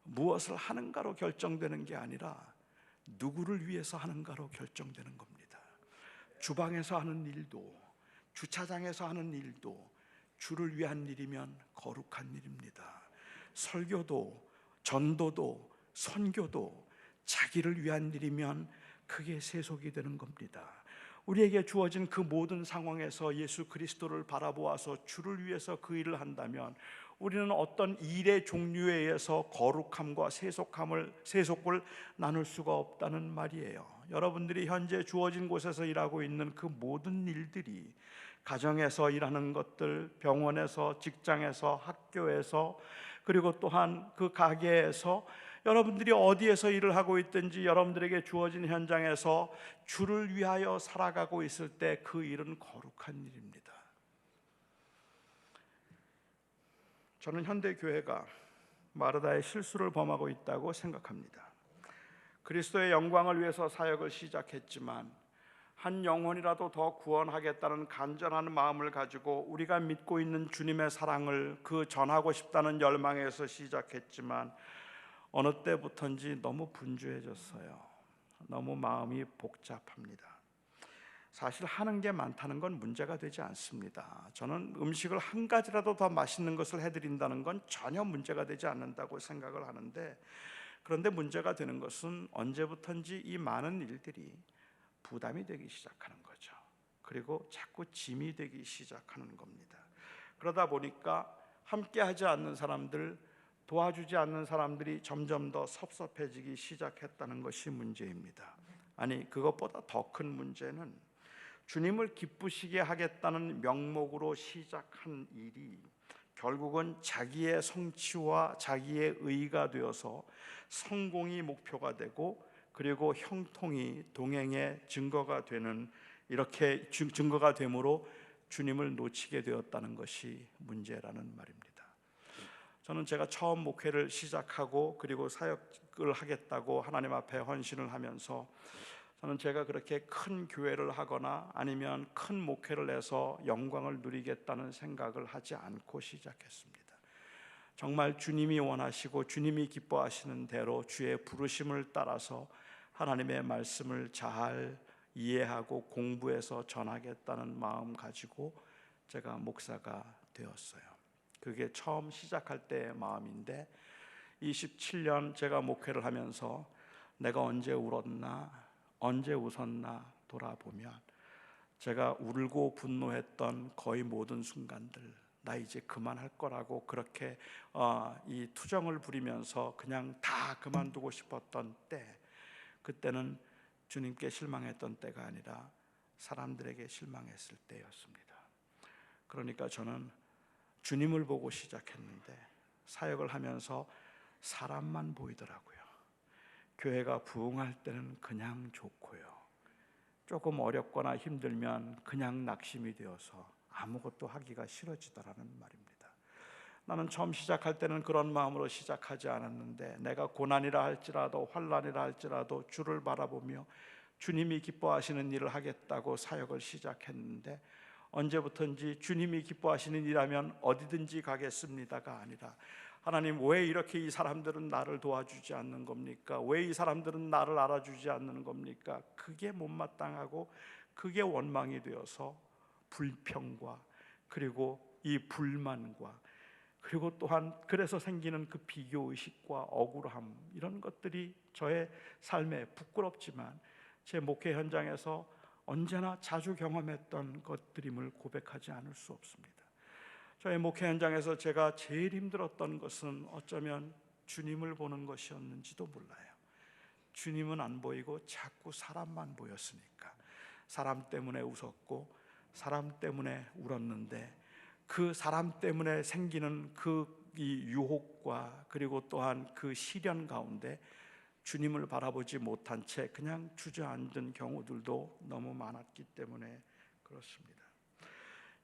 무엇을 하는가로 결정되는 게 아니라 누구를 위해서 하는가로 결정되는 겁니다. 주방에서 하는 일도, 주차장에서 하는 일도 주를 위한 일이면 거룩한 일입니다. 설교도, 전도도, 선교도 자기를 위한 일이면 그게 세속이 되는 겁니다. 우리에게 주어진 그 모든 상황에서 예수 그리스도를 바라보아서 주를 위해서 그 일을 한다면 우리는 어떤 일의 종류에 의해서 거룩함과 세속을 나눌 수가 없다는 말이에요. 여러분들이 현재 주어진 곳에서 일하고 있는 그 모든 일들이, 가정에서 일하는 것들, 병원에서, 직장에서, 학교에서, 그리고 또한 그 가게에서, 여러분들이 어디에서 일을 하고 있든지 여러분들에게 주어진 현장에서 주를 위하여 살아가고 있을 때 그 일은 거룩한 일입니다. 저는 현대 교회가 마르다의 실수를 범하고 있다고 생각합니다. 그리스도의 영광을 위해서 사역을 시작했지만 한 영혼이라도 더 구원하겠다는 간절한 마음을 가지고 우리가 믿고 있는 주님의 사랑을 그 전하고 싶다는 열망에서 시작했지만 어느 때부터인지 너무 분주해졌어요. 너무 마음이 복잡합니다. 사실 하는 게 많다는 건 문제가 되지 않습니다. 저는 음식을 한 가지라도 더 맛있는 것을 해드린다는 건 전혀 문제가 되지 않는다고 생각을 하는데, 그런데 문제가 되는 것은 언제부턴지 이 많은 일들이 부담이 되기 시작하는 거죠. 그리고 자꾸 짐이 되기 시작하는 겁니다. 그러다 보니까 함께하지 않는 사람들, 도와주지 않는 사람들이 점점 더 섭섭해지기 시작했다는 것이 문제입니다. 아니, 그것보다 더 큰 문제는 주님을 기쁘시게 하겠다는 명목으로 시작한 일이 결국은 자기의 성취와 자기의 의가 되어서 성공이 목표가 되고, 그리고 형통이 동행의 증거가 되는, 이렇게 증거가 되므로 주님을 놓치게 되었다는 것이 문제라는 말입니다. 저는 제가 처음 목회를 시작하고 그리고 사역을 하겠다고 하나님 앞에 헌신을 하면서, 저는 제가 그렇게 큰 교회를 하거나 아니면 큰 목회를 해서 영광을 누리겠다는 생각을 하지 않고 시작했습니다. 정말 주님이 원하시고 주님이 기뻐하시는 대로 주의 부르심을 따라서 하나님의 말씀을 잘 이해하고 공부해서 전하겠다는 마음 가지고 제가 목사가 되었어요. 그게 처음 시작할 때의 마음인데, 27년 제가 목회를 하면서 내가 언제 울었나, 언제 웃었나 돌아보면 제가 울고 분노했던 거의 모든 순간들, 나 이제 그만할 거라고 그렇게 이 투정을 부리면서 그냥 다 그만두고 싶었던 때, 그때는 주님께 실망했던 때가 아니라 사람들에게 실망했을 때였습니다. 그러니까 저는 주님을 보고 시작했는데 사역을 하면서 사람만 보이더라고요. 교회가 부흥할 때는 그냥 좋고요, 조금 어렵거나 힘들면 그냥 낙심이 되어서 아무것도 하기가 싫어지더라는 말입니다. 나는 처음 시작할 때는 그런 마음으로 시작하지 않았는데, 내가 고난이라 할지라도 환난이라 할지라도 주를 바라보며 주님이 기뻐하시는 일을 하겠다고 사역을 시작했는데, 언제부턴지 주님이 기뻐하시는 일하면 어디든지 가겠습니다가 아니라, 하나님 왜 이렇게 이 사람들은 나를 도와주지 않는 겁니까? 왜 이 사람들은 나를 알아주지 않는 겁니까? 그게 못마땅하고 그게 원망이 되어서 불평과 그리고 이 불만과, 그리고 또한 그래서 생기는 그 비교의식과 억울함, 이런 것들이 저의 삶에 부끄럽지만 제 목회 현장에서 언제나 자주 경험했던 것들임을 고백하지 않을 수 없습니다. 저의 목회 현장에서 제가 제일 힘들었던 것은 어쩌면 주님을 보는 것이었는지도 몰라요. 주님은 안 보이고 자꾸 사람만 보였으니까 사람 때문에 웃었고 사람 때문에 울었는데, 그 사람 때문에 생기는 그 이 유혹과 그리고 또한 그 시련 가운데 주님을 바라보지 못한 채 그냥 주저앉은 경우들도 너무 많았기 때문에 그렇습니다.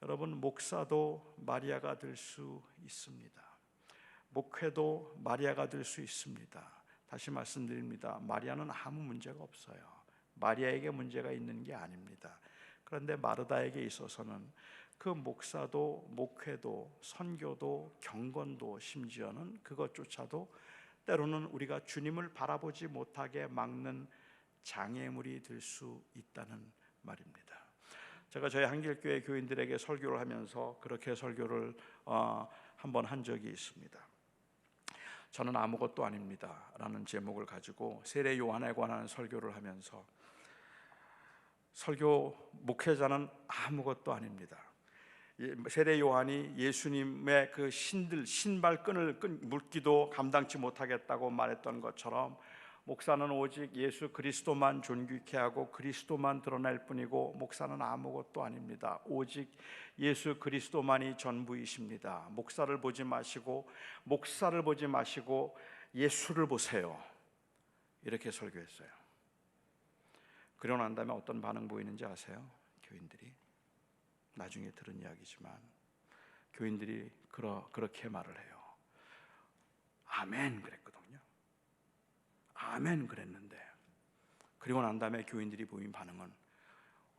여러분, 목사도 마리아가 될 수 있습니다. 목회도 마리아가 될 수 있습니다. 다시 말씀드립니다. 마리아는 아무 문제가 없어요. 마리아에게 문제가 있는 게 아닙니다. 그런데 마르다에게 있어서는 그 목사도 목회도 선교도 경건도, 심지어는 그것조차도 때로는 우리가 주님을 바라보지 못하게 막는 장애물이 될 수 있다는 말입니다. 제가 저희 한길교회 교인들에게 설교를 하면서 그렇게 설교를 한번 한 적이 있습니다. 저는 아무것도 아닙니다 라는 제목을 가지고 세례 요한에 관한 설교를 하면서, 설교 목회자는 아무것도 아닙니다. 세례 요한이 예수님의 그 신발끈을 묶기도 감당치 못하겠다고 말했던 것처럼, 목사는 오직 예수 그리스도만 존귀케 하고 그리스도만 드러낼 뿐이고 목사는 아무것도 아닙니다. 오직 예수 그리스도만이 전부이십니다. 목사를 보지 마시고 예수를 보세요. 이렇게 설교했어요. 그러고 난 다음에 어떤 반응 보이는지 아세요? 교인들이, 나중에 들은 이야기지만 교인들이 그렇게 말을 해요. 아멘 그랬거든요. 아멘 그랬는데, 그리고 난 다음에 교인들이 보인 반응은,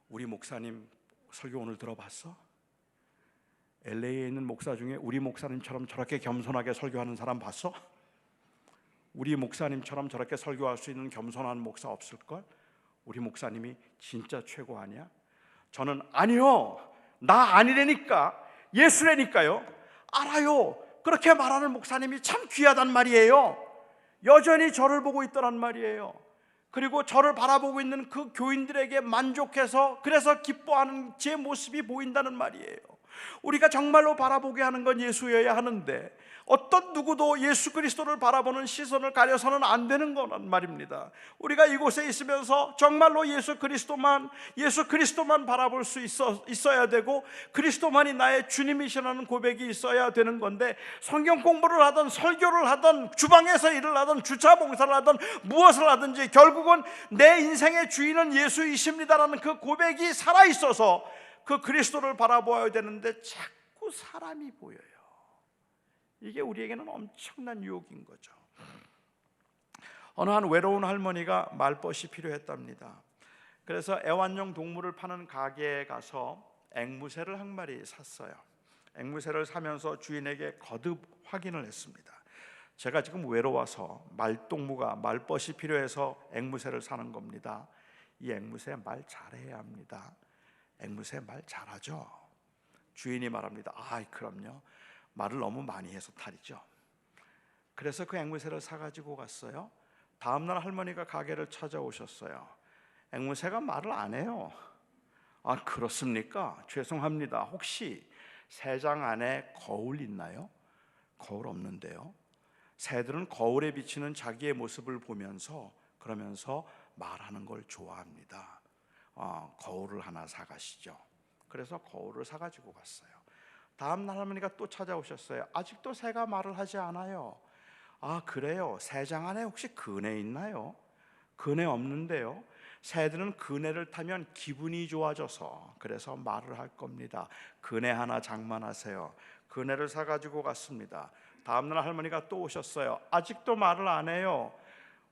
우리 목사님 설교 오늘 들어봤어? LA에 있는 목사 중에 우리 목사님처럼 저렇게 겸손하게 설교하는 사람 봤어? 우리 목사님처럼 저렇게 설교할 수 있는 겸손한 목사 없을걸? 우리 목사님이 진짜 최고 아니야? 저는 아니요, 나 아니라니까, 예수라니까요. 알아요. 그렇게 말하는 목사님이 참 귀하단 말이에요. 여전히 저를 보고 있더란 말이에요. 그리고 저를 바라보고 있는 그 교인들에게 만족해서 그래서 기뻐하는 제 모습이 보인다는 말이에요. 우리가 정말로 바라보게 하는 건 예수여야 하는데 어떤 누구도 예수 그리스도를 바라보는 시선을 가려서는 안 되는 거란 말입니다. 우리가 이곳에 있으면서 정말로 예수 그리스도만 바라볼 수 있어야 되고 그리스도만이 나의 주님이시라는 고백이 있어야 되는 건데, 성경 공부를 하든 설교를 하든 주방에서 일을 하든 주차 봉사를 하든 무엇을 하든지 결국은 내 인생의 주인은 예수이십니다라는 그 고백이 살아있어서 그 그리스도를 바라보아야 되는데 자꾸 사람이 보여요. 이게 우리에게는 엄청난 유혹인 거죠. 어느 한 외로운 할머니가 말벗이 필요했답니다. 그래서 애완용 동물을 파는 가게에 가서 앵무새를 한 마리 샀어요. 앵무새를 사면서 주인에게 거듭 확인을 했습니다. 제가 지금 외로워서 말동무가 말벗이 필요해서 앵무새를 사는 겁니다. 이 앵무새 말 잘해야 합니다. 앵무새 말 잘하죠? 주인이 말합니다. 그럼요. 말을 너무 많이 해서 탈이죠. 그래서 그 앵무새를 사가지고 갔어요. 다음날 할머니가 가게를 찾아오셨어요. 앵무새가 말을 안 해요. 그렇습니까? 죄송합니다. 혹시 새장 안에 거울 있나요? 거울 없는데요. 새들은 거울에 비치는 자기의 모습을 보면서 그러면서 말하는 걸 좋아합니다. 거울을 하나 사가시죠. 그래서 거울을 사가지고 갔어요. 다음 날 할머니가 또 찾아오셨어요. 아직도 새가 말을 하지 않아요. 그래요. 새장 안에 혹시 그네 있나요? 그네 없는데요. 새들은 그네를 타면 기분이 좋아져서 그래서 말을 할 겁니다. 그네 하나 장만하세요. 그네를 사가지고 갔습니다. 다음날 할머니가 또 오셨어요. 아직도 말을 안 해요.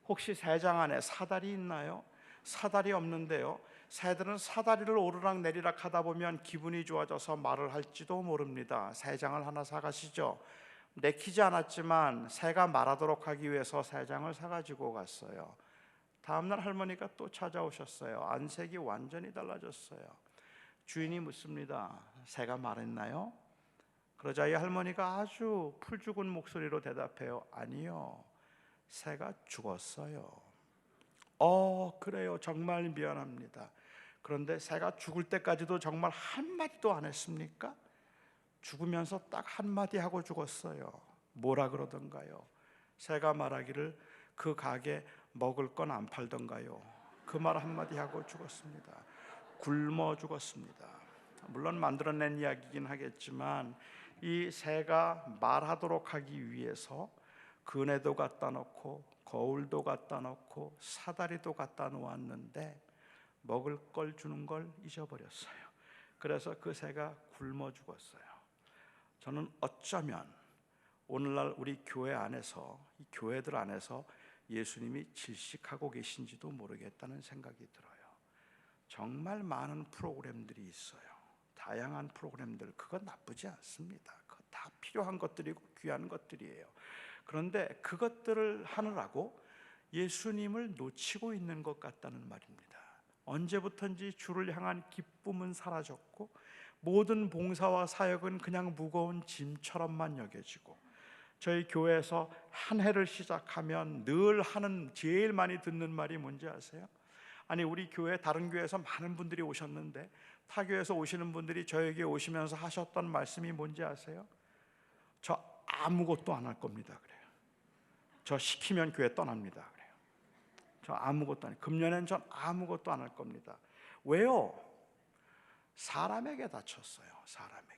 혹시 새장 안에 사다리 있나요? 사다리 없는데요. 새들은 사다리를 오르락 내리락 하다 보면 기분이 좋아져서 말을 할지도 모릅니다. 새장을 하나 사가시죠. 내키지 않았지만 새가 말하도록 하기 위해서 새장을 사가지고 갔어요. 다음날 할머니가 또 찾아오셨어요. 안색이 완전히 달라졌어요. 주인이 묻습니다. 새가 말했나요? 그러자 이 할머니가 아주 풀죽은 목소리로 대답해요. 아니요, 새가 죽었어요. 그래요. 정말 미안합니다. 그런데 새가 죽을 때까지도 정말 한마디도 안 했습니까? 죽으면서 딱 한마디 하고 죽었어요. 뭐라 그러던가요? 새가 말하기를 그 가게 먹을 건 안 팔던가요? 그 말 한마디 하고 죽었습니다. 굶어 죽었습니다. 물론 만들어낸 이야기이긴 하겠지만 이 새가 말하도록 하기 위해서 그네도 갖다 놓고 거울도 갖다 놓고 사다리도 갖다 놓았는데 먹을 걸 주는 걸 잊어버렸어요. 그래서 그 새가 굶어 죽었어요. 저는 어쩌면 오늘날 우리 교회 안에서, 이 교회들 안에서 예수님이 질식하고 계신지도 모르겠다는 생각이 들어요. 정말 많은 프로그램들이 있어요. 다양한 프로그램들, 그건 나쁘지 않습니다. 그거 다 필요한 것들이고 귀한 것들이에요. 그런데 그것들을 하느라고 예수님을 놓치고 있는 것 같다는 말입니다. 언제부턴지 주를 향한 기쁨은 사라졌고 모든 봉사와 사역은 그냥 무거운 짐처럼만 여겨지고, 저희 교회에서 한 해를 시작하면 늘 하는, 제일 많이 듣는 말이 뭔지 아세요? 아니, 우리 교회 다른 교회에서 많은 분들이 오셨는데 타 교회에서 오시는 분들이 저에게 오시면서 하셨던 말씀이 뭔지 아세요? 저 아무것도 안 할 겁니다 그래요. 저 시키면 교회 떠납니다 그래요. 저 아무것도 안 해요. 금년엔 전 아무것도 안 할 겁니다. 왜요? 사람에게 다쳤어요. 사람에게.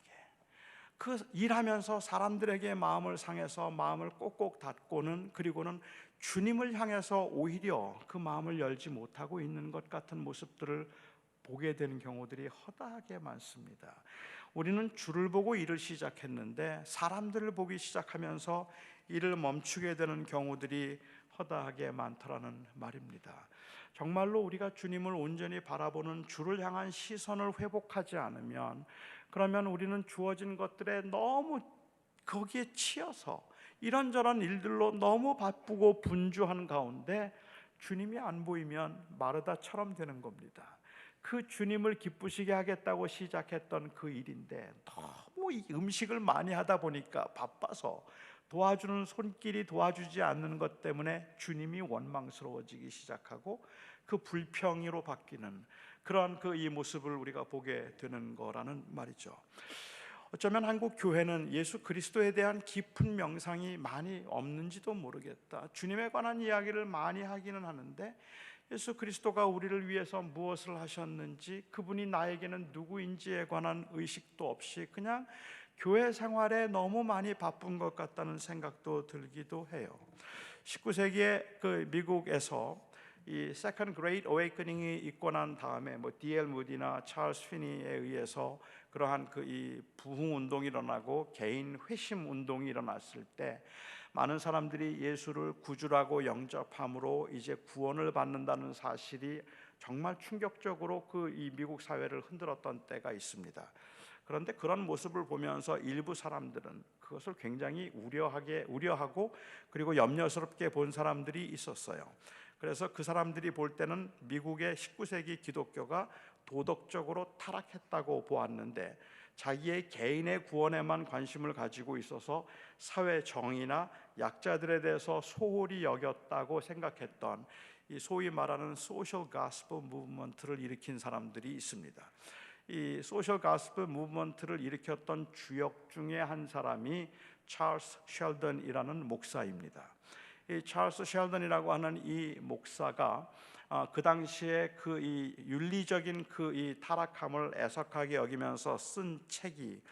그 일하면서 사람들에게 마음을 상해서 마음을 꼭꼭 닫고는, 그리고는 주님을 향해서 오히려 그 마음을 열지 못하고 있는 것 같은 모습들을 보게 되는 경우들이 허다하게 많습니다. 우리는 주를 보고 일을 시작했는데 사람들을 보기 시작하면서 일을 멈추게 되는 경우들이 허다하게 많더라는 말입니다. 정말로 우리가 주님을 온전히 바라보는 주를 향한 시선을 회복하지 않으면, 그러면 우리는 주어진 것들에 너무 거기에 치여서 이런저런 일들로 너무 바쁘고 분주한 가운데 주님이 안 보이면 마르다처럼 되는 겁니다. 그 주님을 기쁘시게 하겠다고 시작했던 그 일인데 너무 이 음식을 많이 하다 보니까 바빠서 도와주는 손길이 도와주지 않는 것 때문에 주님이 원망스러워지기 시작하고 그 불평으로 바뀌는 그런 이 모습을 우리가 보게 되는 거라는 말이죠. 어쩌면 한국 교회는 예수 그리스도에 대한 깊은 명상이 많이 없는지도 모르겠다. 주님에 관한 이야기를 많이 하기는 하는데 예수 그리스도가 우리를 위해서 무엇을 하셨는지, 그분이 나에게는 누구인지에 관한 의식도 없이 그냥 교회 생활에 너무 많이 바쁜 것 같다는 생각도 들기도 해요. 19세기에 그 미국에서 이 Second Great Awakening이 있고 난 다음에 D.L. 무디나 찰스 피니에 의해서 그러한 이 부흥 운동이 일어나고 개인 회심 운동이 일어났을 때 많은 사람들이 예수를 구주라고 영접함으로 이제 구원을 받는다는 사실이 정말 충격적으로 이 미국 사회를 흔들었던 때가 있습니다. 그런데 그런 모습을 보면서 일부 사람들은 그것을 굉장히 우려하고 그리고 염려스럽게 본 사람들이 있었어요. 그래서 그 사람들이 볼 때는 미국의 19세기 기독교가 도덕적으로 타락했다고 보았는데 자기의 개인의 구원에만 관심을 가지고 있어서 사회 정의나 약자들에 대해서 소홀히 여겼다고 생각했던 이 소위 말하는 소셜 가스펠 무브먼트를 일으킨 사람들이 있습니다. 이 소셜 가스펠 무브먼트를 일으켰던 주역 중에 한 사람이 찰스 셸던이라는 목사입니다. 이 찰스 셸던이라고 하는 이 목사가 그 당시에 이 윤리적인 이 타락함을 애석하게 여기면서 쓴 책이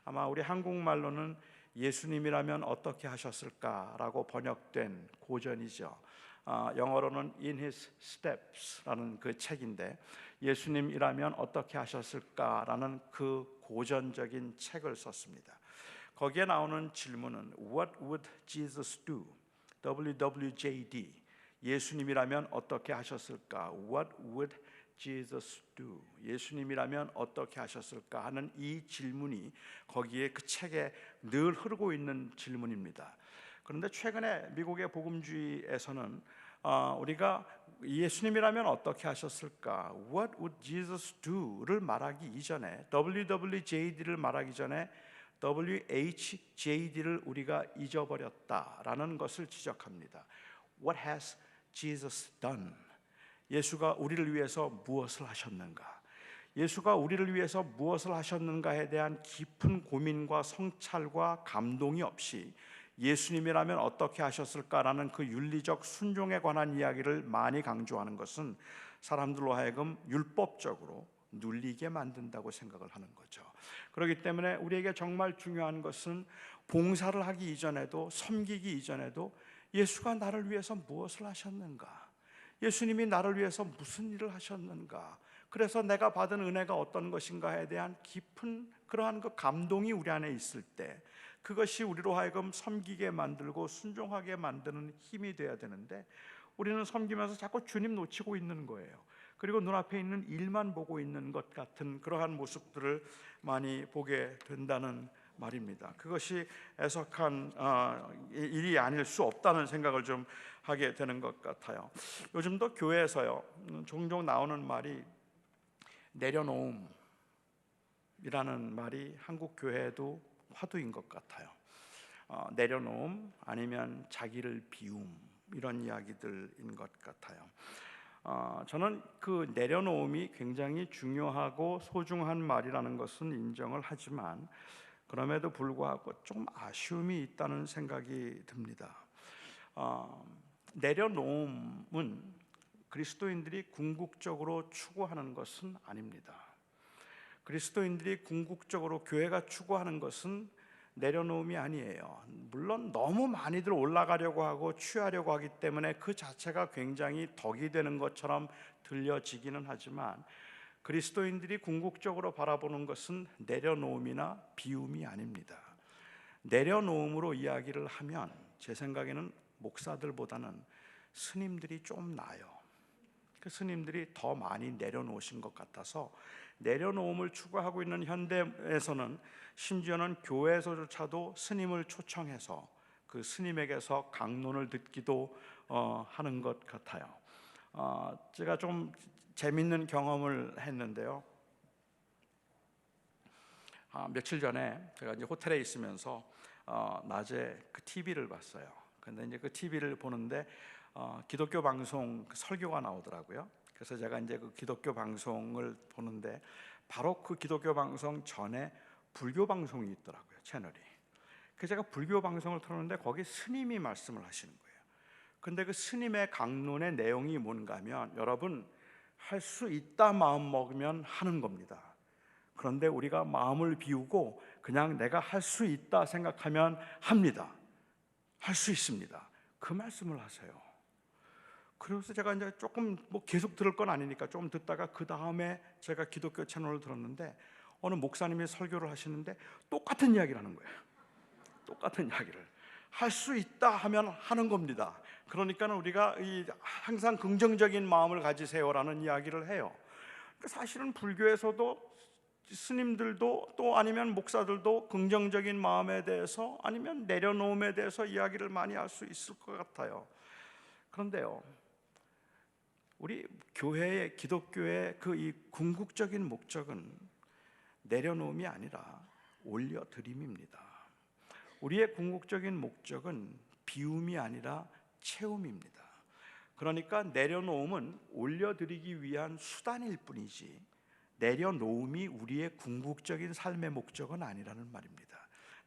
아마 우리 한국말로는 예수님이라면 어떻게 하셨을까라고 번역된 고전이죠. 영어로는 In His Steps라는 그 책인데 예수님이라면 어떻게 하셨을까라는 그 고전적인 책을 썼습니다. 거기에 나오는 질문은 What would Jesus do? WWJD 예수님이라면 어떻게 하셨을까? What would Jesus do? 예수님이라면 어떻게 하셨을까? 하는 이 질문이 거기에 그 책에 늘 흐르고 있는 질문입니다. 그런데 최근에 미국의 복음주의에서는 우리가 예수님이라면 어떻게 하셨을까? What would Jesus do?를 말하기 이전에 WWJD를 말하기 전에 WHJD를 우리가 잊어버렸다라는 것을 지적합니다. What has Jesus done? 예수가 우리를 위해서 무엇을 하셨는가? 예수가 우리를 위해서 무엇을 하셨는가에 대한 깊은 고민과 성찰과 감동이 없이 예수님이라면 어떻게 하셨을까라는 그 윤리적 순종에 관한 이야기를 많이 강조하는 것은 사람들로 하여금 율법적으로 눌리게 만든다고 생각을 하는 거죠. 그렇기 때문에 우리에게 정말 중요한 것은 봉사를 하기 이전에도 섬기기 이전에도 예수가 나를 위해서 무엇을 하셨는가? 예수님이 나를 위해서 무슨 일을 하셨는가? 그래서 내가 받은 은혜가 어떤 것인가에 대한 깊은 그러한 그 감동이 우리 안에 있을 때 그것이 우리로 하여금 섬기게 만들고 순종하게 만드는 힘이 되어야 되는데 우리는 섬기면서 자꾸 주님 놓치고 있는 거예요. 그리고 눈앞에 있는 일만 보고 있는 것 같은 그러한 모습들을 많이 보게 된다는 말입니다. 그것이 애석한 일이 아닐 수 없다는 생각을 좀 하게 되는 것 같아요. 요즘도 교회에서요 종종 나오는 말이 내려놓음이라는 말이 한국 교회에도 화두인 것 같아요. 내려놓음 아니면 자기를 비움 이런 이야기들인 것 같아요. 저는 그 내려놓음이 굉장히 중요하고 소중한 말이라는 것은 인정을 하지만 그럼에도 불구하고 좀 아쉬움이 있다는 생각이 듭니다. 내려놓음은 그리스도인들이 궁극적으로 추구하는 것은 아닙니다. 그리스도인들이 궁극적으로 교회가 추구하는 것은 내려놓음이 아니에요. 물론 너무 많이들 올라가려고 하고 취하려고 하기 때문에 그 자체가 굉장히 덕이 되는 것처럼 들려지기는 하지만 그리스도인들이 궁극적으로 바라보는 것은 내려놓음이나 비움이 아닙니다. 내려놓음으로 이야기를 하면 제 생각에는 목사들보다는 스님들이 좀 나아요. 그 스님들이 더 많이 내려놓으신 것 같아서 내려놓음을 추구하고 있는 현대에서는 심지어는 교회에서조차도 스님을 초청해서 그 스님에게서 강론을 듣기도 하는 것 같아요. 제가 좀 재밌는 경험을 했는데요. 며칠 전에 제가 이제 호텔에 있으면서 낮에 그 TV를 봤어요. 근데 이제 그 TV를 보는데 기독교 방송 설교가 나오더라고요. 그래서 제가 이제 그 기독교 방송을 보는데 바로 그 기독교 방송 전에 불교 방송이 있더라고요, 채널이. 그래서 제가 불교 방송을 틀었는데 거기 스님이 말씀을 하시는 거예요. 근데 그 스님의 강론의 내용이 뭔가 하면, 여러분, 할 수 있다 마음 먹으면 하는 겁니다. 그런데 우리가 마음을 비우고 그냥 내가 할 수 있다 생각하면 합니다. 할 수 있습니다. 그 말씀을 하세요. 그래서 제가 이제 조금 계속 들을 건 아니니까 좀 듣다가 그 다음에 제가 기독교 채널을 들었는데 어느 목사님이 설교를 하시는데 똑같은 이야기를 하는 거예요. 똑같은 이야기를 할 수 있다 하면 하는 겁니다. 그러니까 우리가 항상 긍정적인 마음을 가지세요라는 이야기를 해요. 사실은 불교에서도 스님들도 또 아니면 목사들도 긍정적인 마음에 대해서 아니면 내려놓음에 대해서 이야기를 많이 할 수 있을 것 같아요. 그런데요, 우리 교회의, 기독교의 그 이 궁극적인 목적은 내려놓음이 아니라 올려드림입니다. 우리의 궁극적인 목적은 비움이 아니라 채움입니다. 그러니까 내려놓음은 올려드리기 위한 수단일 뿐이지 내려놓음이 우리의 궁극적인 삶의 목적은 아니라는 말입니다.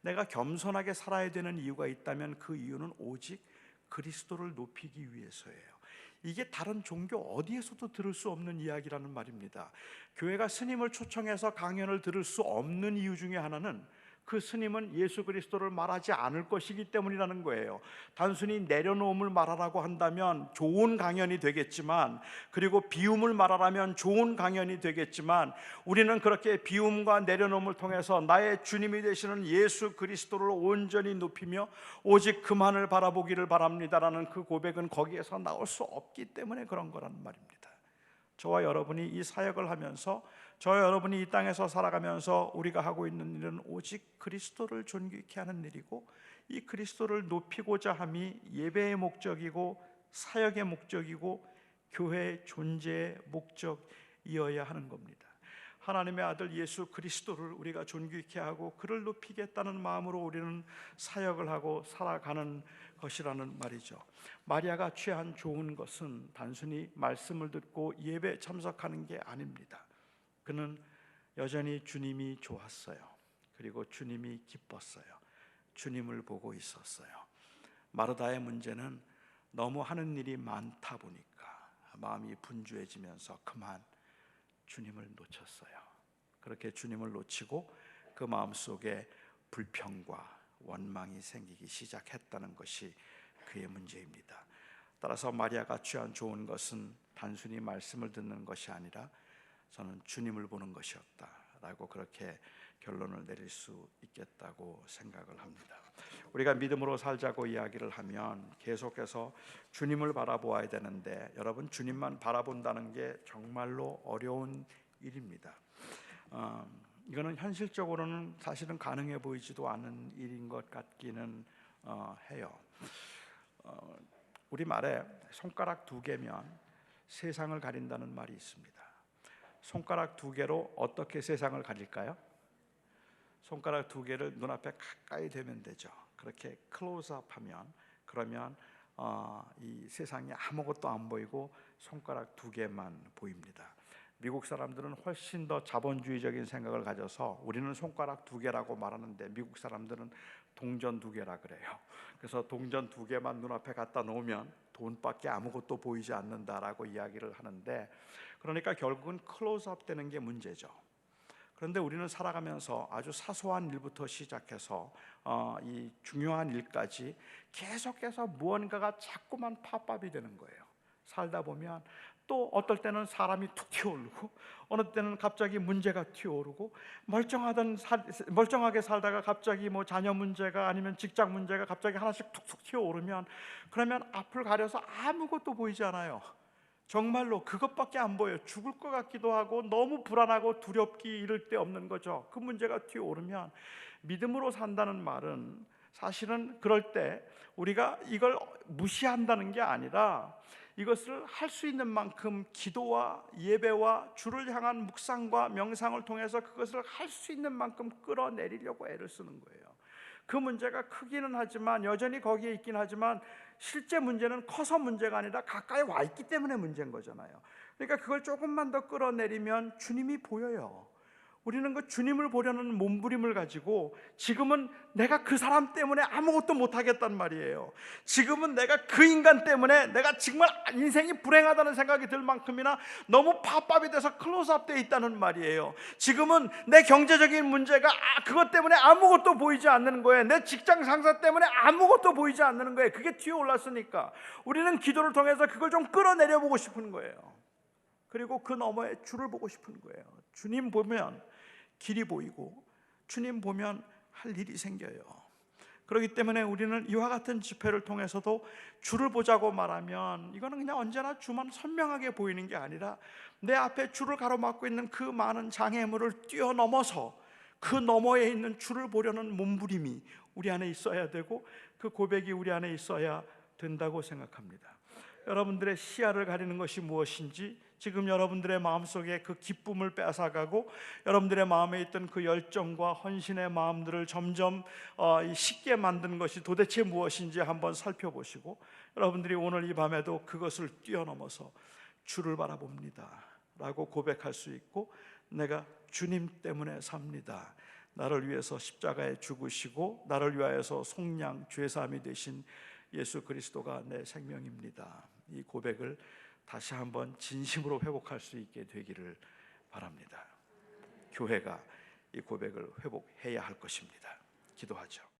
내가 겸손하게 살아야 되는 이유가 있다면 그 이유는 오직 그리스도를 높이기 위해서예요. 이게 다른 종교 어디에서도 들을 수 없는 이야기라는 말입니다. 교회가 스님을 초청해서 강연을 들을 수 없는 이유 중에 하나는 그 스님은 예수 그리스도를 말하지 않을 것이기 때문이라는 거예요. 단순히 내려놓음을 말하라고 한다면 좋은 강연이 되겠지만, 그리고 비움을 말하라면 좋은 강연이 되겠지만, 우리는 그렇게 비움과 내려놓음을 통해서 나의 주님이 되시는 예수 그리스도를 온전히 높이며 오직 그만을 바라보기를 바랍니다라는 그 고백은 거기에서 나올 수 없기 때문에 그런 거란 말입니다. 저와 여러분이 이 사역을 하면서, 저와 여러분이 이 땅에서 살아가면서 우리가 하고 있는 일은 오직 그리스도를 존귀케 하는 일이고, 이 그리스도를 높이고자 함이 예배의 목적이고 사역의 목적이고 교회의 존재의 목적이어야 하는 겁니다. 하나님의 아들 예수 그리스도를 우리가 존귀케 하고 그를 높이겠다는 마음으로 우리는 사역을 하고 살아가는 것이라는 말이죠. 마리아가 취한 좋은 것은 단순히 말씀을 듣고 예배 참석하는 게 아닙니다. 그는 여전히 주님이 좋았어요. 그리고 주님이 기뻤어요. 주님을 보고 있었어요. 마르다의 문제는 너무 하는 일이 많다 보니까 마음이 분주해지면서 그만 주님을 놓쳤어요. 그렇게 주님을 놓치고 그 마음속에 불평과 원망이 생기기 시작했다는 것이 그의 문제입니다. 따라서 마리아가 취한 좋은 것은 단순히 말씀을 듣는 것이 아니라 저는 주님을 보는 것이었다라고 그렇게 결론을 내릴 수 있겠다고 생각을 합니다. 우리가 믿음으로 살자고 이야기를 하면 계속해서 주님을 바라보아야 되는데, 여러분, 주님만 바라본다는 게 정말로 어려운 일입니다. 이거는 현실적으로는 사실은 가능해 보이지도 않은 일인 것 같기는 해요. 우리말에 손가락 두 개면 세상을 가린다는 말이 있습니다. 손가락 두 개로 어떻게 세상을 가릴까요? 손가락 두 개를 눈앞에 가까이 대면 되죠. 그렇게 클로즈업 하면, 그러면 이 세상에 아무것도 안 보이고 손가락 두 개만 보입니다. 미국 사람들은 훨씬 더 자본주의적인 생각을 가져서 우리는 손가락 두 개라고 말하는데 미국 사람들은 동전 두 개라 그래요. 그래서 동전 두 개만 눈앞에 갖다 놓으면 돈밖에 아무것도 보이지 않는다라고 이야기를 하는데, 그러니까 결국은 클로즈업 되는 게 문제죠. 그런데 우리는 살아가면서 아주 사소한 일부터 시작해서 이 중요한 일까지 계속해서 무언가가 자꾸만 팝업이 되는 거예요. 살다 보면 또 어떨 때는 사람이 툭 튀어오르고, 어느 때는 갑자기 문제가 튀어오르고, 멀쩡하게 살다가 갑자기 뭐 자녀 문제가 아니면 직장 문제가 갑자기 하나씩 툭툭 튀어오르면, 그러면 앞을 가려서 아무것도 보이지 않아요. 정말로 그것밖에 안 보여요. 죽을 것 같기도 하고 너무 불안하고 두렵기 이를 데 없는 거죠. 그 문제가 튀어오르면, 믿음으로 산다는 말은 사실은 그럴 때 우리가 이걸 무시한다는 게 아니라 이것을 할 수 있는 만큼 기도와 예배와 주를 향한 묵상과 명상을 통해서 그것을 할 수 있는 만큼 끌어내리려고 애를 쓰는 거예요. 그 문제가 크기는 하지만 여전히 거기에 있긴 하지만 실제 문제는 커서 문제가 아니라 가까이 와 있기 때문에 문제인 거잖아요. 그러니까 그걸 조금만 더 끌어내리면 주님이 보여요. 우리는 그 주님을 보려는 몸부림을 가지고 지금은 내가 그 사람 때문에 아무것도 못하겠단 말이에요. 지금은 내가 그 인간 때문에 내가 정말 인생이 불행하다는 생각이 들 만큼이나 너무 팝밥이 돼서 클로즈업 되어 있다는 말이에요. 지금은 내 경제적인 문제가 그것 때문에 아무것도 보이지 않는 거예요. 내 직장 상사 때문에 아무것도 보이지 않는 거예요. 그게 튀어 올랐으니까 우리는 기도를 통해서 그걸 좀 끌어내려 보고 싶은 거예요. 그리고 그 너머에 주를 보고 싶은 거예요. 주님 보면 길이 보이고 주님 보면 할 일이 생겨요. 그렇기 때문에 우리는 이와 같은 집회를 통해서도 주를 보자고 말하면 이거는 그냥 언제나 주만 선명하게 보이는 게 아니라 내 앞에 주를 가로막고 있는 그 많은 장애물을 뛰어넘어서 그 너머에 있는 주를 보려는 몸부림이 우리 안에 있어야 되고 그 고백이 우리 안에 있어야 된다고 생각합니다. 여러분들의 시야를 가리는 것이 무엇인지, 지금 여러분들의 마음속에 그 기쁨을 뺏어가고 여러분들의 마음에 있던 그 열정과 헌신의 마음들을 점점 식게 만든 것이 도대체 무엇인지 한번 살펴보시고, 여러분들이 오늘 이 밤에도 그것을 뛰어넘어서 주를 바라봅니다 라고 고백할 수 있고, 내가 주님 때문에 삽니다, 나를 위해서 십자가에 죽으시고 나를 위하여서 속량 죄사함이 되신 예수 그리스도가 내 생명입니다, 이 고백을 다시 한번 진심으로 회복할 수 있게 되기를 바랍니다. 교회가 이 고백을 회복해야 할 것입니다. 기도하죠.